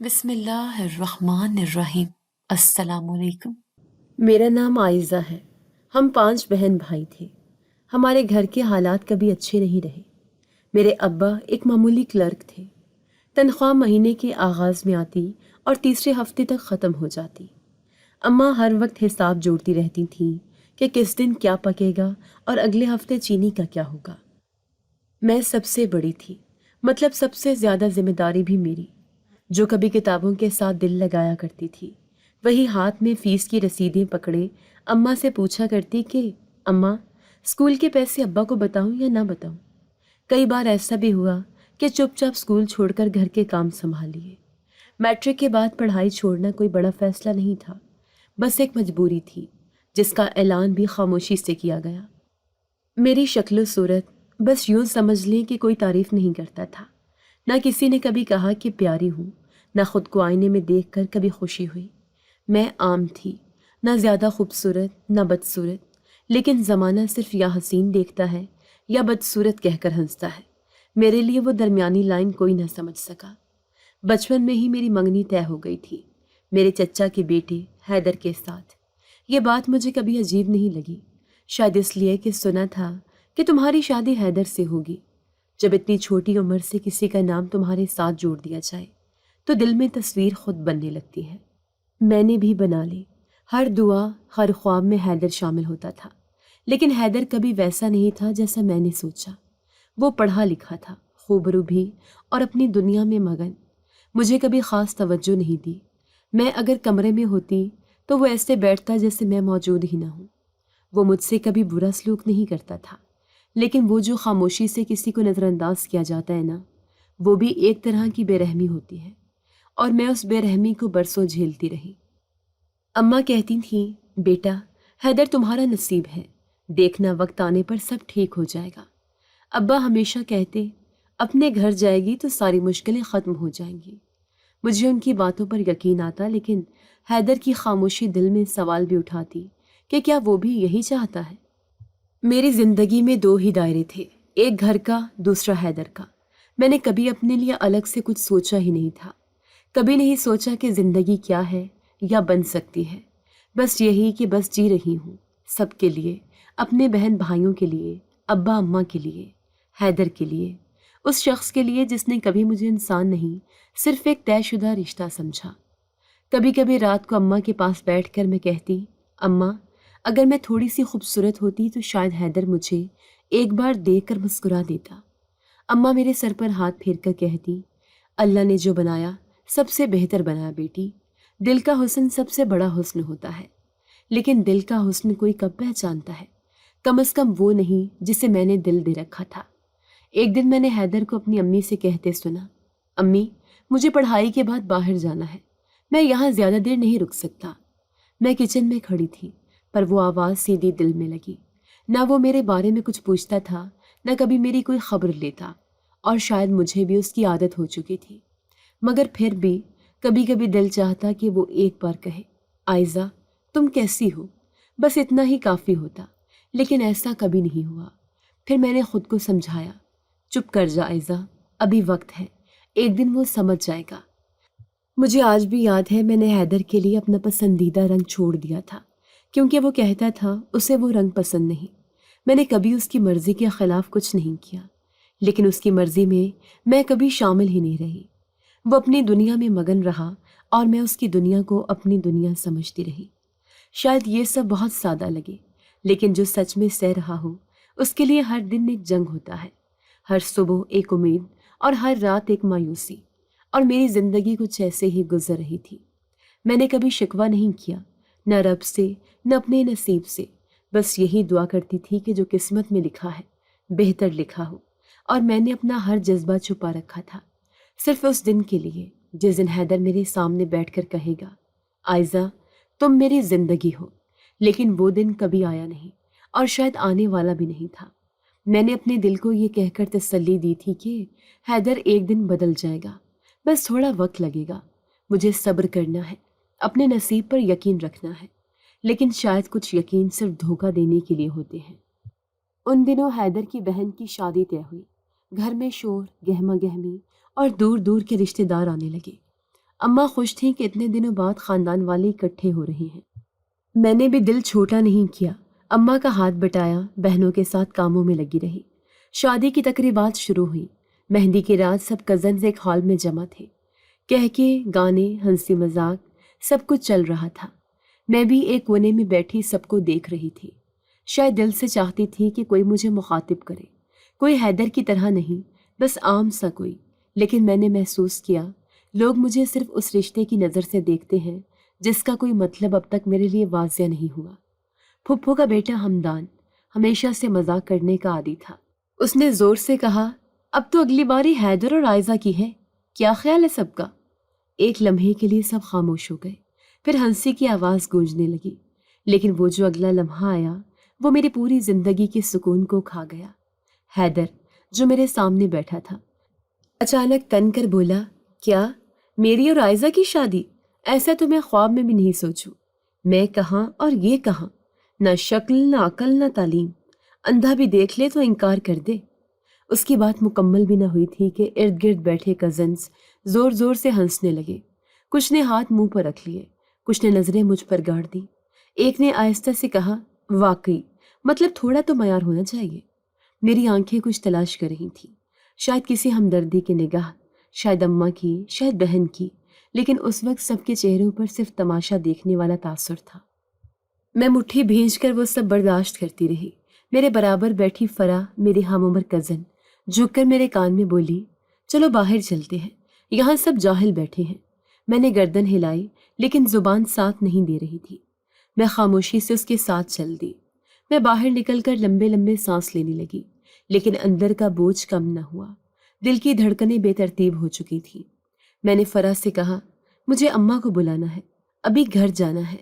بسم اللہ الرحمن الرحیم۔ السلام علیکم۔ میرا نام عائزہ ہے۔ ہم 5 بہن بھائی تھے۔ ہمارے گھر کے حالات کبھی اچھے نہیں رہے۔ میرے ابا ایک معمولی کلرک تھے۔ تنخواہ مہینے کے آغاز میں آتی اور تیسرے ہفتے تک ختم ہو جاتی۔ اماں ہر وقت حساب جوڑتی رہتی تھیں کہ کس دن کیا پکے گا اور اگلے ہفتے چینی کا کیا ہوگا۔ میں سب سے بڑی تھی، مطلب سب سے زیادہ ذمہ داری بھی میری۔ جو کبھی کتابوں کے ساتھ دل لگایا کرتی تھی، وہی ہاتھ میں فیس کی رسیدیں پکڑے اماں سے پوچھا کرتی کہ اماں اسکول کے پیسے ابا کو بتاؤں یا نہ بتاؤں۔ کئی بار ایسا بھی ہوا کہ چپ چاپ اسکول چھوڑ کر گھر کے کام سنبھال لیے۔ میٹرک کے بعد پڑھائی چھوڑنا کوئی بڑا فیصلہ نہیں تھا، بس ایک مجبوری تھی جس کا اعلان بھی خاموشی سے کیا گیا۔ میری شکل و صورت بس یوں سمجھ لیں کہ کوئی تعریف نہیں کرتا تھا۔ نہ کسی نے کبھی کہا کہ پیاری ہوں، نہ خود کو آئینے میں دیکھ کر کبھی خوشی ہوئی۔ میں عام تھی، نہ زیادہ خوبصورت نہ بدصورت، لیکن زمانہ صرف یا حسین دیکھتا ہے یا بدصورت کہہ کر ہنستا ہے۔ میرے لیے وہ درمیانی لائن کوئی نہ سمجھ سکا۔ بچپن میں ہی میری منگنی طے ہو گئی تھی، میرے چچا کے بیٹے حیدر کے ساتھ۔ یہ بات مجھے کبھی عجیب نہیں لگی، شاید اس لیے کہ سنا تھا کہ تمہاری شادی حیدر سے ہوگی۔ جب اتنی چھوٹی عمر سے کسی کا نام تمہارے ساتھ جوڑ دیا جائے تو دل میں تصویر خود بننے لگتی ہے۔ میں نے بھی بنا لی۔ ہر دعا، ہر خواب میں حیدر شامل ہوتا تھا، لیکن حیدر کبھی ویسا نہیں تھا جیسا میں نے سوچا۔ وہ پڑھا لکھا تھا، خوبرو بھی، اور اپنی دنیا میں مگن۔ مجھے کبھی خاص توجہ نہیں دی۔ میں اگر کمرے میں ہوتی تو وہ ایسے بیٹھتا جیسے میں موجود ہی نہ ہوں۔ وہ مجھ سے کبھی برا سلوک نہیں کرتا تھا، لیکن وہ جو خاموشی سے کسی کو نظر انداز کیا جاتا ہے نا، وہ بھی ایک طرح کی بے رحمی ہوتی ہے، اور میں اس بے رحمی کو برسوں جھیلتی رہی۔ اماں کہتی تھیں بیٹا حیدر تمہارا نصیب ہے، دیکھنا وقت آنے پر سب ٹھیک ہو جائے گا۔ ابا ہمیشہ کہتے اپنے گھر جائے گی تو ساری مشکلیں ختم ہو جائیں گی۔ مجھے ان کی باتوں پر یقین آتا، لیکن حیدر کی خاموشی دل میں سوال بھی اٹھاتی کہ کیا وہ بھی یہی چاہتا ہے؟ میری زندگی میں 2 ہی دائرے تھے، ایک گھر کا، دوسرا حیدر کا۔ میں نے کبھی اپنے لیے الگ سے کچھ سوچا ہی نہیں تھا، کبھی نہیں سوچا کہ زندگی کیا ہے یا بن سکتی ہے۔ بس یہی کہ بس جی رہی ہوں، سب کے لیے، اپنے بہن بھائیوں کے لیے، ابا اماں کے لیے، حیدر کے لیے، اس شخص کے لیے جس نے کبھی مجھے انسان نہیں، صرف ایک طے شدہ رشتہ سمجھا۔ کبھی کبھی رات کو اماں کے پاس بیٹھ کر میں کہتی اماں اگر میں تھوڑی سی خوبصورت ہوتی تو شاید حیدر مجھے ایک بار دیکھ کر مسکرا دیتا۔ اماں میرے سر پر ہاتھ پھیر کر کہتی اللہ نے جو بنایا سب سے بہتر بنایا بیٹی، دل کا حسن سب سے بڑا حسن ہوتا ہے، لیکن دل کا حسن کوئی کب پہچانتا ہے، کم از کم وہ نہیں جسے میں نے دل دے رکھا تھا۔ ایک دن میں نے حیدر کو اپنی امی سے کہتے سنا امی مجھے پڑھائی کے بعد باہر جانا ہے، میں یہاں زیادہ دیر نہیں رک سکتا۔ میں کچن میں کھڑی تھی، پر وہ آواز سیدھی دل میں لگی۔ نہ وہ میرے بارے میں کچھ پوچھتا تھا، نہ کبھی میری کوئی خبر لیتا، اور شاید مجھے بھی اس کی عادت ہو چکی تھی، مگر پھر بھی کبھی کبھی دل چاہتا کہ وہ ایک بار کہے عائزہ تم کیسی ہو، بس اتنا ہی کافی ہوتا، لیکن ایسا کبھی نہیں ہوا۔ پھر میں نے خود کو سمجھایا چپ کر جا عائزہ، ابھی وقت ہے، ایک دن وہ سمجھ جائے گا۔ مجھے آج بھی یاد ہے میں نے حیدر کے لیے اپنا پسندیدہ رنگ چھوڑ دیا تھا، کیونکہ وہ کہتا تھا اسے وہ رنگ پسند نہیں۔ میں نے کبھی اس کی مرضی کے خلاف کچھ نہیں کیا، لیکن اس کی مرضی میں کبھی شامل ہی نہیں رہی۔ وہ اپنی دنیا میں مگن رہا اور میں اس کی دنیا کو اپنی دنیا سمجھتی رہی۔ شاید یہ سب بہت سادہ لگے، لیکن جو سچ میں سہ رہا ہو اس کے لیے ہر دن ایک جنگ ہوتا ہے، ہر صبح ایک امید اور ہر رات ایک مایوسی، اور میری زندگی کچھ ایسے ہی گزر رہی تھی۔ میں نے کبھی شکوہ نہیں کیا، نہ رب سے نہ اپنے نصیب سے، بس یہی دعا کرتی تھی کہ جو قسمت میں لکھا ہے بہتر لکھا ہو، اور میں نے اپنا ہر جذبہ چھپا رکھا تھا، صرف اس دن کے لیے جس دن حیدر میرے سامنے بیٹھ کر کہے گا عائزہ تم میری زندگی ہو۔ لیکن وہ دن کبھی آیا نہیں، اور شاید آنے والا بھی نہیں تھا۔ میں نے اپنے دل کو یہ کہہ کر تسلی دی تھی کہ حیدر ایک دن بدل جائے گا، بس تھوڑا وقت لگے گا، مجھے صبر کرنا ہے، اپنے نصیب پر یقین رکھنا ہے، لیکن شاید کچھ یقین صرف دھوکہ دینے کے لیے ہوتے ہیں۔ ان دنوں حیدر کی بہن کی شادی طے ہوئی، گھر میں شور، گہما گہمی، اور دور دور کے رشتہ دار آنے لگے۔ اماں خوش تھیں کہ اتنے دنوں بعد خاندان والے اکٹھے ہو رہے ہیں۔ میں نے بھی دل چھوٹا نہیں کیا، اماں کا ہاتھ بٹایا، بہنوں کے ساتھ کاموں میں لگی رہی۔ شادی کی تقریبات شروع ہوئی۔ مہندی کی رات سب کزنز ایک ہال میں جمع تھے۔ کہکے، گانے، ہنسی مذاق، سب کچھ چل رہا تھا۔ میں بھی ایک کونے میں بیٹھی سب کو دیکھ رہی تھی۔ شاید دل سے چاہتی تھی کہ کوئی مجھے مخاطب کرے، کوئی حیدر کی طرح نہیں، بس عام سا کوئی۔ لیکن میں نے محسوس کیا لوگ مجھے صرف اس رشتے کی نظر سے دیکھتے ہیں جس کا کوئی مطلب اب تک میرے لیے واضح نہیں ہوا۔ پھپھو کا بیٹا ہمدان ہمیشہ سے مذاق کرنے کا عادی تھا۔ اس نے زور سے کہا، اب تو اگلی باری حیدر اور عائزہ کی ہے، کیا خیال ہے سب کا؟ ایک لمحے کے لیے سب خاموش ہو گئے، پھر ہنسی کی آواز گونجنے لگی۔ لیکن وہ جو اگلا لمحہ آیا وہ میری پوری زندگی کے سکون کو کھا گیا۔ حیدر جو میرے سامنے بیٹھا تھا اچانک تن کر بولا، کیا میری اور عائزہ کی شادی؟ ایسا تو میں خواب میں بھی نہیں سوچوں۔ میں کہاں اور یہ کہاں، نہ شکل نہ عقل نہ تعلیم، اندھا بھی دیکھ لے تو انکار کر دے۔ اس کی بات مکمل بھی نہ ہوئی تھی کہ ارد گرد بیٹھے کزنز زور زور سے ہنسنے لگے۔ کچھ نے ہاتھ منہ پر رکھ لیے، کچھ نے نظریں مجھ پر گاڑ دیں۔ ایک نے آہستہ سے کہا، واقعی مطلب تھوڑا تو معیار ہونا چاہیے۔ میری آنکھیں کچھ تلاش کر رہی تھیں، شاید کسی ہمدردی کی نگاہ، شاید اماں کی، شاید بہن کی، لیکن اس وقت سب کے چہروں پر صرف تماشا دیکھنے والا تاثر تھا۔ میں مٹھی بھینچ کر وہ سب برداشت کرتی رہی۔ میرے برابر بیٹھی فرح، میری ہم عمر کزن، جھک کر میرے کان میں بولی، چلو باہر چلتے ہیں، یہاں سب جاہل بیٹھے ہیں۔ میں نے گردن ہلائی لیکن زبان ساتھ نہیں دے رہی تھی۔ میں خاموشی سے اس کے ساتھ چل دی۔ میں باہر نکل کر لمبے لمبے سانس لینے لگی، لیکن اندر کا بوجھ کم نہ ہوا۔ دل کی دھڑکنیں بے ترتیب ہو چکی تھیں۔ میں نے فرح سے کہا، مجھے اماں کو بلانا ہے، ابھی گھر جانا ہے۔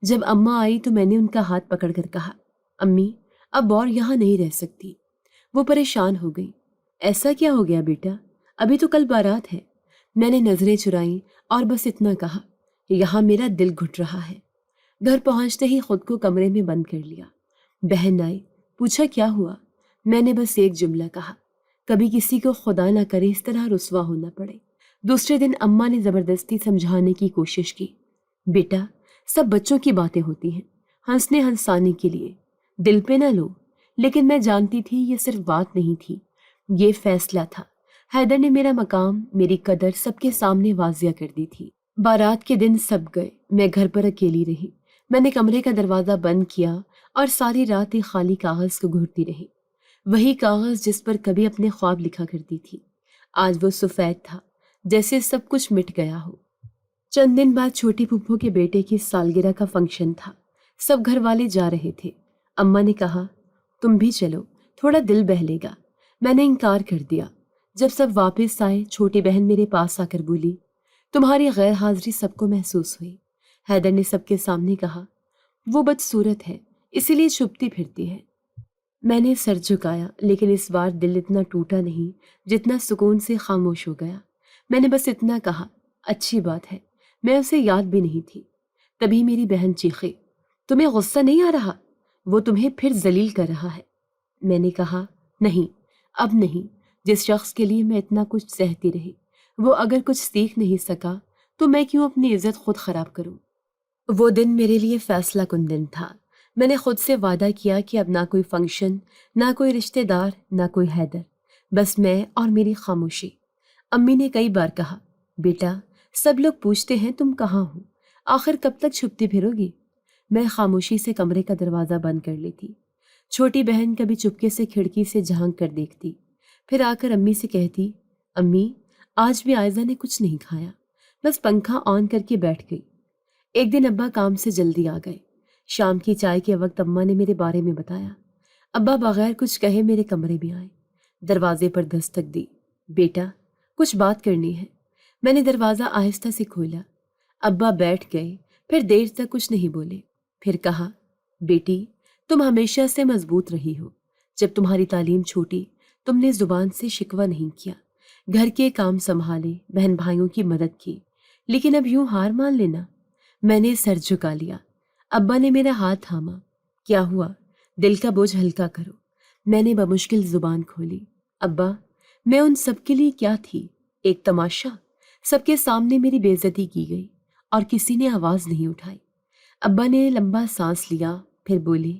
جب اماں آئی تو میں نے ان کا ہاتھ پکڑ کر کہا، امی اب اور یہاں نہیں رہ سکتی۔ وہ پریشان ہو گئی، ایسا کیا ہو گیا بیٹا؟ ابھی تو کل بارات ہے۔ میں نے نظریں چرائیں اور بس اتنا کہا، یہاں میرا دل گھٹ رہا ہے۔ گھر پہنچتے ہی خود کو کمرے میں بند کر لیا۔ بہن آئی، پوچھا کیا ہوا؟ میں نے بس ایک جملہ کہا، کبھی کسی کو خدا نہ کرے اس طرح رسوا ہونا پڑے۔ دوسرے دن اماں نے زبردستی سمجھانے کی کوشش کی، بیٹا سب بچوں کی باتیں ہوتی ہیں، ہنسنے ہنسانے کے لیے، دل پہ نہ لو۔ لیکن میں جانتی تھی یہ صرف بات نہیں تھی، یہ فیصلہ تھا۔ حیدر نے میرا مقام، میری قدر سب کے سامنے واضح کر دی تھی۔ بارات کے دن سب گئے، میں گھر پر اکیلی رہی۔ میں نے کمرے کا دروازہ بند کیا اور ساری رات ایک خالی کاغذ کو گھورتی رہی۔ وہی کاغذ جس پر کبھی اپنے خواب لکھا کرتی تھی، آج وہ سفید تھا، جیسے سب کچھ مٹ گیا ہو۔ چند دن بعد چھوٹی پھپھو کے بیٹے کی سالگرہ کا فنکشن تھا۔ سب گھر والے جا رہے تھے۔ اماں نے کہا، تم بھی چلو، تھوڑا دل بہلے گا۔ میں نے انکار کر دیا۔ جب سب واپس آئے، چھوٹی بہن میرے پاس آ کر بولی، تمہاری غیر حاضری سب کو محسوس ہوئی۔ حیدر نے سب کے سامنے کہا، وہ بدصورت ہے، اسی لیے چھپتی پھرتی ہے۔ میں نے سر جھکایا، لیکن اس بار دل اتنا ٹوٹا نہیں جتنا سکون سے خاموش ہو گیا۔ میں نے بس اتنا کہا، اچھی بات ہے، میں اسے یاد بھی نہیں تھی۔ تبھی میری بہن چیخے، تمہیں غصہ نہیں آ رہا؟ وہ تمہیں پھر ذلیل کر رہا ہے۔ میں نے کہا، نہیں، اب نہیں۔ جس شخص کے لیے میں اتنا کچھ سہتی رہی، وہ اگر کچھ سیکھ نہیں سکا تو میں کیوں اپنی عزت خود خراب کروں؟ وہ دن میرے لیے فیصلہ کن دن تھا۔ میں نے خود سے وعدہ کیا کہ اب نہ کوئی فنکشن، نہ کوئی رشتہ دار، نہ کوئی حیدر، بس میں اور میری خاموشی۔ امی نے کئی بار کہا، بیٹا سب لوگ پوچھتے ہیں تم کہاں ہو، آخر کب تک چھپتی پھرو گی؟ میں خاموشی سے کمرے کا دروازہ بند کر لیتی۔ چھوٹی بہن کبھی چپکے سے کھڑکی سے جھانک کر دیکھتی، پھر آ کر امی سے کہتی، امی آج بھی عائزہ نے کچھ نہیں کھایا، بس پنکھا آن کر کے بیٹھ گئی۔ ایک دن ابا کام سے جلدی آ گئے۔ شام کی چائے کے وقت اماں نے میرے بارے میں بتایا۔ ابا بغیر کچھ کہے میرے کمرے میں آئے، دروازے پر دستک دی، بیٹا کچھ بات کرنی ہے۔ میں نے دروازہ آہستہ سے کھولا۔ ابا بیٹھ گئے، پھر دیر تک کچھ نہیں بولے، پھر کہا، بیٹی تم ہمیشہ سے مضبوط رہی ہو۔ جب تمہاری تعلیم چھوٹی تم نے زبان سے شکوہ نہیں کیا، گھر کے کام سنبھالے، بہن بھائیوں کی مدد کی، لیکن اب یوں ہار مان لینا؟ میں نے سر جھکا لیا۔ ابا نے میرا ہاتھ تھاما، کیا ہوا؟ دل کا بوجھ ہلکا کرو۔ میں نے بمشکل زبان کھولی، ابا میں ان سب کے لیے کیا تھی؟ ایک تماشا؟ سب کے سامنے میری بے عزتی کی گئی اور کسی نے آواز نہیں اٹھائی۔ ابا نے لمبا سانس لیا، پھر بولے،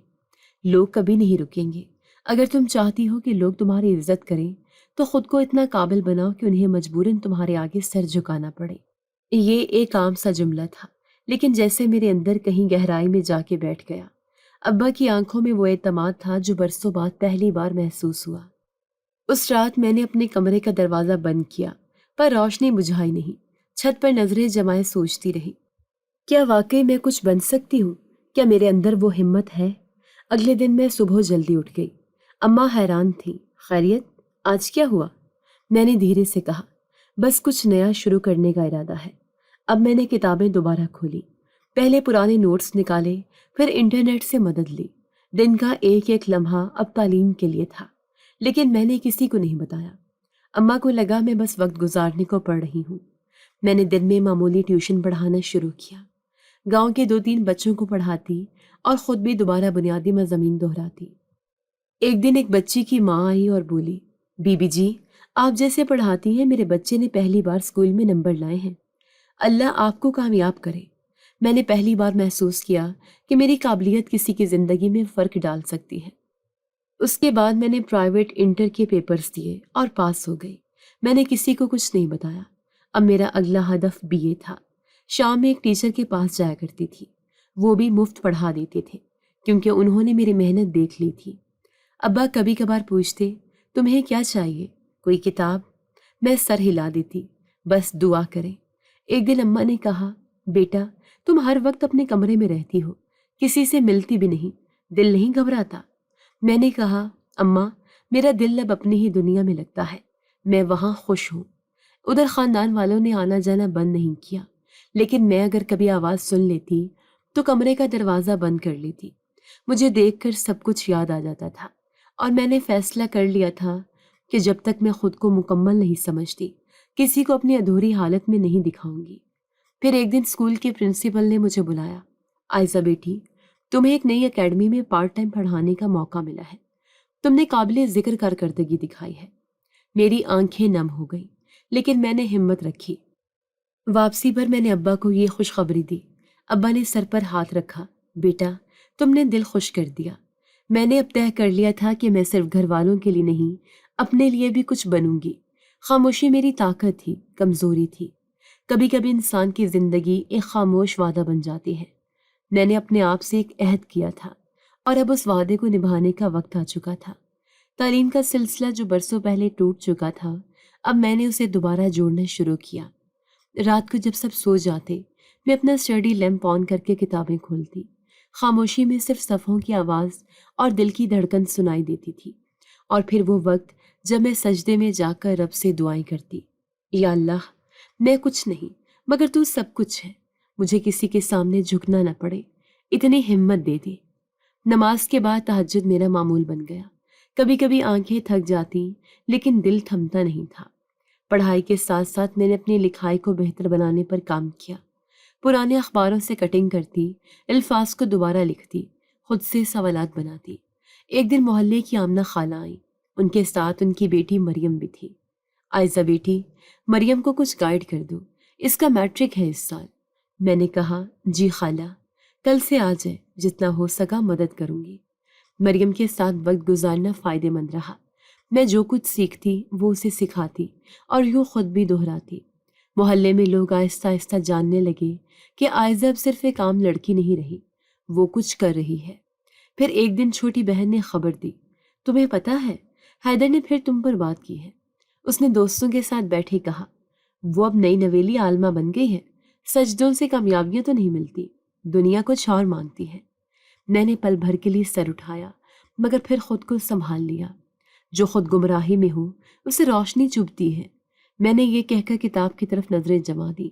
لوگ کبھی نہیں رکیں گے۔ اگر تم چاہتی ہو کہ لوگ تمہاری عزت کریں تو خود کو اتنا قابل بناؤ کہ انہیں مجبوراً تمہارے آگے سر جھکانا پڑے۔ یہ ایک عام سا جملہ تھا، لیکن جیسے میرے اندر کہیں گہرائی میں جا کے بیٹھ گیا۔ ابا کی آنکھوں میں وہ اعتماد تھا جو برسوں بعد پہلی بار محسوس ہوا۔ اس رات میں نے اپنے کمرے کا دروازہ بند کیا، پر روشنی بجھائی نہیں۔ چھت پر نظریں جمائے سوچتی رہی، کیا واقعی میں کچھ بن سکتی ہوں؟ کیا میرے اندر وہ ہمت ہے؟ اگلے دن میں صبح جلدی اٹھ گئی۔ اماں حیران تھیں۔ خیریت؟ آج کیا ہوا؟ میں نے دھیرے سے کہا، بس کچھ نیا شروع کرنے کا ارادہ ہے۔ اب میں نے کتابیں دوبارہ کھولی، پہلے پرانے نوٹس نکالے، پھر انٹرنیٹ سے مدد لی۔ دن کا ایک ایک لمحہ اب تعلیم کے لیے تھا، لیکن میں نے کسی کو نہیں بتایا۔ اماں کو لگا میں بس وقت گزارنے کو پڑھ رہی ہوں۔ میں نے دن میں معمولی ٹیوشن پڑھانا شروع کیا، گاؤں کے 2-3 بچوں کو پڑھاتی اور خود بھی دوبارہ بنیادی مضامین دہراتی۔ ایک دن ایک بچی کی ماں آئی اور بولی، بی بی جی، آپ جیسے پڑھاتی ہیں میرے بچے نے پہلی بار اسکول میں نمبر لائے ہیں، اللہ آپ کو کامیاب کرے۔ میں نے پہلی بار محسوس کیا کہ میری قابلیت کسی کی زندگی میں فرق ڈال سکتی ہے۔ اس کے بعد میں نے پرائیویٹ انٹر کے پیپرز دیے اور پاس ہو گئی۔ میں نے کسی کو کچھ نہیں بتایا۔ اب میرا اگلا ہدف بی اے تھا۔ شام میں ایک ٹیچر کے پاس جایا کرتی تھی، وہ بھی مفت پڑھا دیتے تھے کیونکہ انہوں نے میری محنت دیکھ لی تھی۔ ابا کبھی کبھار پوچھتے، تمہیں کیا چاہیے؟ کوئی کتاب؟ میں سر ہلا دیتی، بس دعا کریں۔ ایک دن اماں نے کہا، بیٹا تم ہر وقت اپنے کمرے میں رہتی ہو، کسی سے ملتی بھی نہیں، دل نہیں گھبراتا؟ میں نے کہا، اماں میرا دل اب اپنی ہی دنیا میں لگتا ہے، میں وہاں خوش ہوں۔ ادھر خاندان والوں نے آنا جانا بند نہیں کیا، لیکن میں اگر کبھی آواز سن لیتی تو کمرے کا دروازہ بند کر لیتی۔ مجھے دیکھ کر سب کچھ یاد آ جاتا تھا، اور میں نے فیصلہ کر لیا تھا کہ جب تک میں خود کو مکمل نہیں سمجھتی کسی کو اپنی ادھوری حالت میں نہیں دکھاؤں گی۔ پھر ایک دن اسکول کے پرنسپل نے مجھے بلایا، عائزہ بیٹی تمہیں ایک نئی اکیڈمی میں پارٹ ٹائم پڑھانے کا موقع ملا ہے، تم نے قابل ذکر کارکردگی دکھائی ہے۔ میری آنکھیں نم ہو گئیں، لیکن میں نے ہمت رکھی۔ واپسی پر میں نے ابا کو یہ خوشخبری دی۔ ابا نے سر پر ہاتھ رکھا، بیٹا تم نے دل خوش کر دیا۔ میں نے اب طے کر لیا تھا کہ میں صرف گھر والوں کے لیے نہیں، اپنے لیے بھی کچھ بنوں گی۔ خاموشی میری طاقت تھی، کمزوری تھی۔ کبھی کبھی انسان کی زندگی ایک خاموش وعدہ بن جاتی ہے۔ میں نے اپنے آپ سے ایک عہد کیا تھا، اور اب اس وعدے کو نبھانے کا وقت آ چکا تھا۔ تعلیم کا سلسلہ جو برسوں پہلے ٹوٹ چکا تھا، اب میں نے اسے دوبارہ جوڑنا شروع کیا۔ رات کو جب سب سو جاتے، میں اپنا اسٹڈی لیمپ آن کر کے کتابیں کھولتی۔ خاموشی میں صرف صفحوں کی آواز اور دل کی دھڑکن سنائی دیتی تھی۔ اور پھر وہ وقت جب میں سجدے میں جا کر رب سے دعائیں کرتی، یا اللہ میں کچھ نہیں مگر تو سب کچھ ہے، مجھے کسی کے سامنے جھکنا نہ پڑے، اتنی ہمت دے دے۔ نماز کے بعد تہجد میرا معمول بن گیا۔ کبھی کبھی آنکھیں تھک جاتی، لیکن دل تھمتا نہیں تھا۔ پڑھائی کے ساتھ ساتھ میں نے اپنی لکھائی کو بہتر بنانے پر کام کیا۔ پرانے اخباروں سے کٹنگ کرتی، الفاظ کو دوبارہ لکھتی، خود سے سوالات بناتی۔ ایک دن محلے کی آمنہ خالہ آئیں، ان کے ساتھ ان کی بیٹی مریم بھی تھی۔ عائزہ بیٹی مریم کو کچھ گائیڈ کر دو، اس کا میٹرک ہے اس سال۔ میں نے کہا، جی خالہ، کل سے آ جائے، جتنا ہو سکا مدد کروں گی۔ مریم کے ساتھ وقت گزارنا فائدے مند رہا۔ میں جو کچھ سیکھتی وہ اسے سکھاتی اور یوں خود بھی دہراتی۔ محلے میں لوگ آہستہ آہستہ جاننے لگے کہ عائزہ اب صرف ایک عام لڑکی نہیں رہی، وہ کچھ کر رہی ہے۔ پھر ایک دن چھوٹی بہن نے خبر دی، تمہیں پتہ ہے حیدر نے پھر تم پر بات کی ہے۔ اس نے دوستوں کے ساتھ بیٹھے کہا، وہ اب نئی نویلی عالمہ بن گئی ہے، سجدوں سے کامیابیاں تو نہیں ملتی، دنیا کچھ اور مانگتی ہے۔ میں نے پل بھر کے لیے سر اٹھایا، مگر پھر خود کو سنبھال لیا۔ جو خود گمراہی میں ہو اسے روشنی چبھتی ہے۔ میں نے یہ کہہ کر کتاب کی طرف نظریں جما دی۔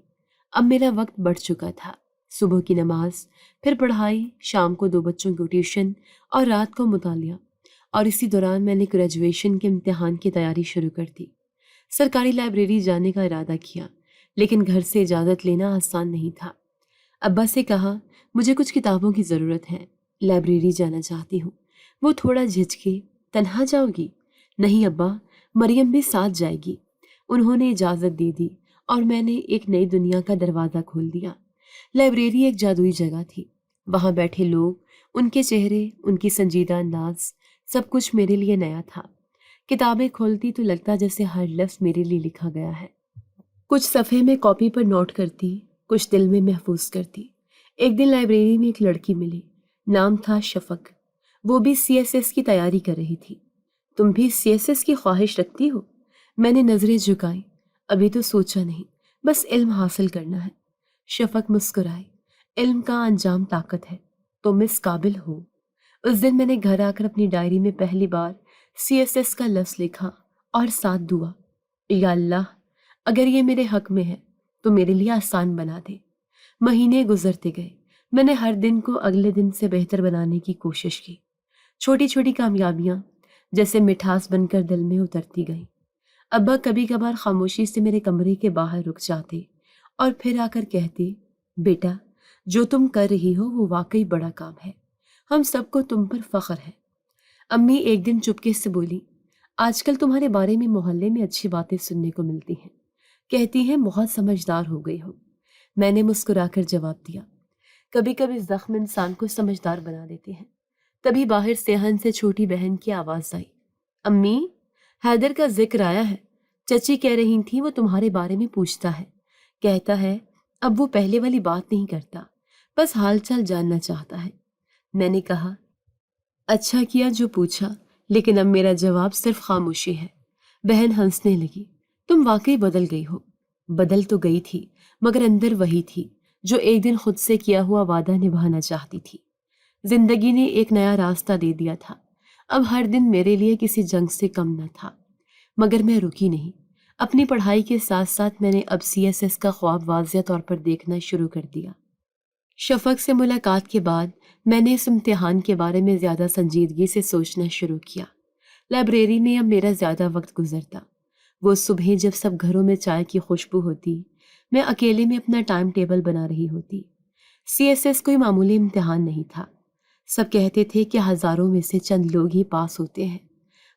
اب میرا وقت بڑھ چکا تھا۔ صبح کی نماز، پھر پڑھائی، شام کو 2 بچوں کو ٹیوشن اور رات کو مطالعہ۔ اور اسی دوران میں نے گریجویشن کے امتحان کی تیاری شروع کر دی۔ سرکاری لائبریری جانے کا ارادہ کیا، لیکن گھر سے اجازت لینا آسان نہیں تھا۔ ابا سے کہا، مجھے کچھ کتابوں کی ضرورت ہے، لائبریری جانا چاہتی ہوں۔ وہ تھوڑا جھجکے، تنہا جاؤ گی؟ نہیں ابا، مریم بھی ساتھ جائے گی۔ انہوں نے اجازت دے دی اور میں نے ایک نئی دنیا کا دروازہ کھول دیا۔ لائبریری ایک جادوئی جگہ تھی۔ وہاں بیٹھے لوگ، ان کے چہرے، ان کی سنجیدہ انداز، سب کچھ میرے لیے نیا تھا۔ کتابیں کھولتی تو لگتا جیسے ہر لفظ میرے لیے لکھا گیا ہے۔ کچھ صفحے میں کاپی پر نوٹ کرتی، کچھ دل میں محفوظ کرتی۔ ایک دن لائبریری میں ایک لڑکی ملی، نام تھا شفق۔ وہ بھی CSS کی تیاری کر رہی تھی۔ تم بھی CSS کی خواہش رکھتی ہو؟ میں نے نظریں جھکائیں۔ ابھی تو سوچا نہیں، بس علم حاصل کرنا ہے۔ شفق مسکرائی۔ علم کا انجام طاقت ہے، تم اس قابل ہو۔ اس دن میں نے گھر آ کر اپنی ڈائری میں پہلی بار CSS کا لفظ لکھا اور ساتھ دعا، یا اللہ اگر یہ میرے حق میں ہے تو میرے لیے آسان بنا دے۔ مہینے گزرتے گئے، میں نے ہر دن کو اگلے دن سے بہتر بنانے کی کوشش کی۔ چھوٹی چھوٹی کامیابیاں جیسے مٹھاس بن کر دل میں اترتی گئیں۔ ابا کبھی کبھار خاموشی سے میرے کمرے کے باہر رک جاتے اور پھر آ کر کہتے، بیٹا جو تم کر رہی ہو وہ واقعی بڑا کام ہے، ہم سب کو تم پر فخر ہے۔ امی ایک دن چپکے سے بولی، آج کل تمہارے بارے میں محلے میں اچھی باتیں سننے کو ملتی ہیں، کہتی ہیں بہت سمجھدار ہو گئی ہو۔ میں نے مسکرا کر جواب دیا، کبھی کبھی زخم انسان کو سمجھدار بنا دیتے ہیں۔ تبھی باہر صحن سے چھوٹی بہن کی آواز آئی، امی حیدر کا ذکر آیا ہے، چچی کہہ رہی تھی وہ تمہارے بارے میں پوچھتا ہے، کہتا ہے اب وہ پہلے والی بات نہیں کرتا، بس حال چال جاننا چاہتا ہے۔ میں نے کہا، اچھا کیا جو پوچھا، لیکن اب میرا جواب صرف خاموشی ہے۔ بہن ہنسنے لگی، تم واقعی بدل گئی ہو۔ بدل تو گئی تھی، مگر اندر وہی تھی جو ایک دن خود سے کیا ہوا وعدہ نبھانا چاہتی تھی۔ زندگی نے ایک نیا راستہ دے دیا تھا۔ اب ہر دن میرے لیے کسی جنگ سے کم نہ تھا، مگر میں رکی نہیں۔ اپنی پڑھائی کے ساتھ ساتھ میں نے اب CSS کا خواب واضح طور پر دیکھنا شروع کر دیا۔ شفق سے ملاقات کے بعد میں نے اس امتحان کے بارے میں زیادہ سنجیدگی سے سوچنا شروع کیا۔ لائبریری میں اب میرا زیادہ وقت گزرتا۔ وہ صبح جب سب گھروں میں چائے کی خوشبو ہوتی، میں اکیلے میں اپنا ٹائم ٹیبل بنا رہی ہوتی۔ CSS کوئی معمولی امتحان نہیں تھا۔ سب کہتے تھے کہ ہزاروں میں سے چند لوگ ہی پاس ہوتے ہیں،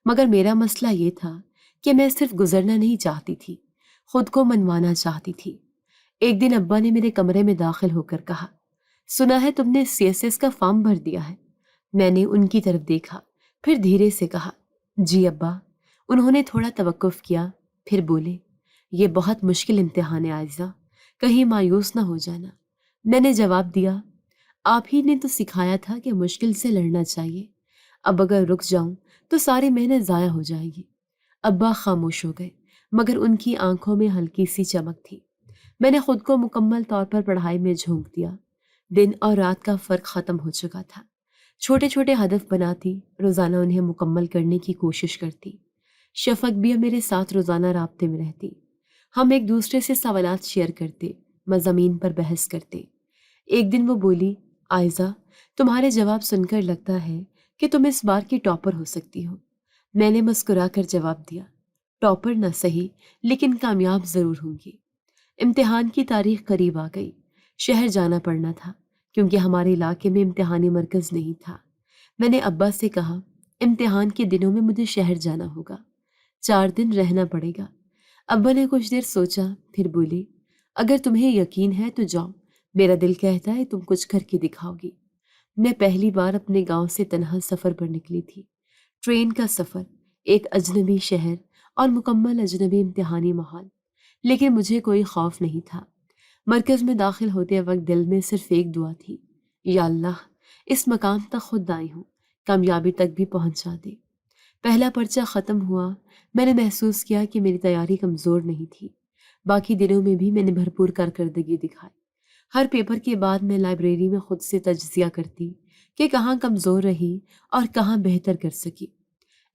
مگر میرا مسئلہ یہ تھا کہ میں صرف گزرنا نہیں چاہتی تھی، خود کو منوانا چاہتی تھی۔ ایک دن ابا نے میرے کمرے میں داخل ہو کر کہا، سنا ہے تم نے CSS کا فارم بھر دیا ہے؟ میں نے ان کی طرف دیکھا، پھر دھیرے سے کہا، جی ابا۔ انہوں نے تھوڑا توقف کیا، پھر بولے، یہ بہت مشکل امتحان ہے عائزہ، کہیں مایوس نہ ہو جانا۔ میں نے جواب دیا، آپ ہی نے تو سکھایا تھا کہ مشکل سے لڑنا چاہیے، اب اگر رک جاؤں تو ساری محنت ضائع ہو جائے گی۔ ابا خاموش ہو گئے، مگر ان کی آنکھوں میں ہلکی سی چمک تھی۔ میں نے خود کو مکمل طور پر پڑھائی میں جھونک دیا۔ دن اور رات کا فرق ختم ہو چکا تھا۔ چھوٹے چھوٹے ہدف بناتی، روزانہ انہیں مکمل کرنے کی کوشش کرتی۔ شفق بھی میرے ساتھ روزانہ رابطے میں رہتی۔ ہم ایک دوسرے سے سوالات شیئر کرتے، مضامین پر بحث کرتے۔ ایک دن وہ بولی، عائزہ تمہارے جواب سن کر لگتا ہے کہ تم اس بار کی ٹاپر ہو سکتی ہو۔ میں نے مسکرا کر جواب دیا، ٹاپر نہ صحیح لیکن کامیاب ضرور ہوں گی۔ امتحان کی تاریخ قریب آ گئی۔ شہر جانا پڑنا تھا کیونکہ ہمارے علاقے میں امتحانی مرکز نہیں تھا۔ میں نے ابا سے کہا، امتحان کے دنوں میں مجھے شہر جانا ہوگا، 4 دن رہنا پڑے گا۔ ابا نے کچھ دیر سوچا، پھر بولے، اگر تمہیں یقین ہے تو جاؤ، میرا دل کہتا ہے تم کچھ کر کے دکھاؤ گی۔ میں پہلی بار اپنے گاؤں سے تنہا سفر پر نکلی تھی۔ ٹرین کا سفر، ایک اجنبی شہر اور مکمل اجنبی امتحانی ماحول، لیکن مجھے کوئی خوف نہیں تھا۔ مرکز میں داخل ہوتے وقت دل میں صرف ایک دعا تھی، یا اللہ اس مقام تک خود آئی ہوں، کامیابی تک بھی پہنچا دے۔ پہلا پرچہ ختم ہوا، میں نے محسوس کیا کہ میری تیاری کمزور نہیں تھی۔ باقی دنوں میں بھی میں نے بھرپور کارکردگی دکھائی۔ ہر پیپر کے بعد میں لائبریری میں خود سے تجزیہ کرتی کہ کہاں کمزور رہی اور کہاں بہتر کر سکی۔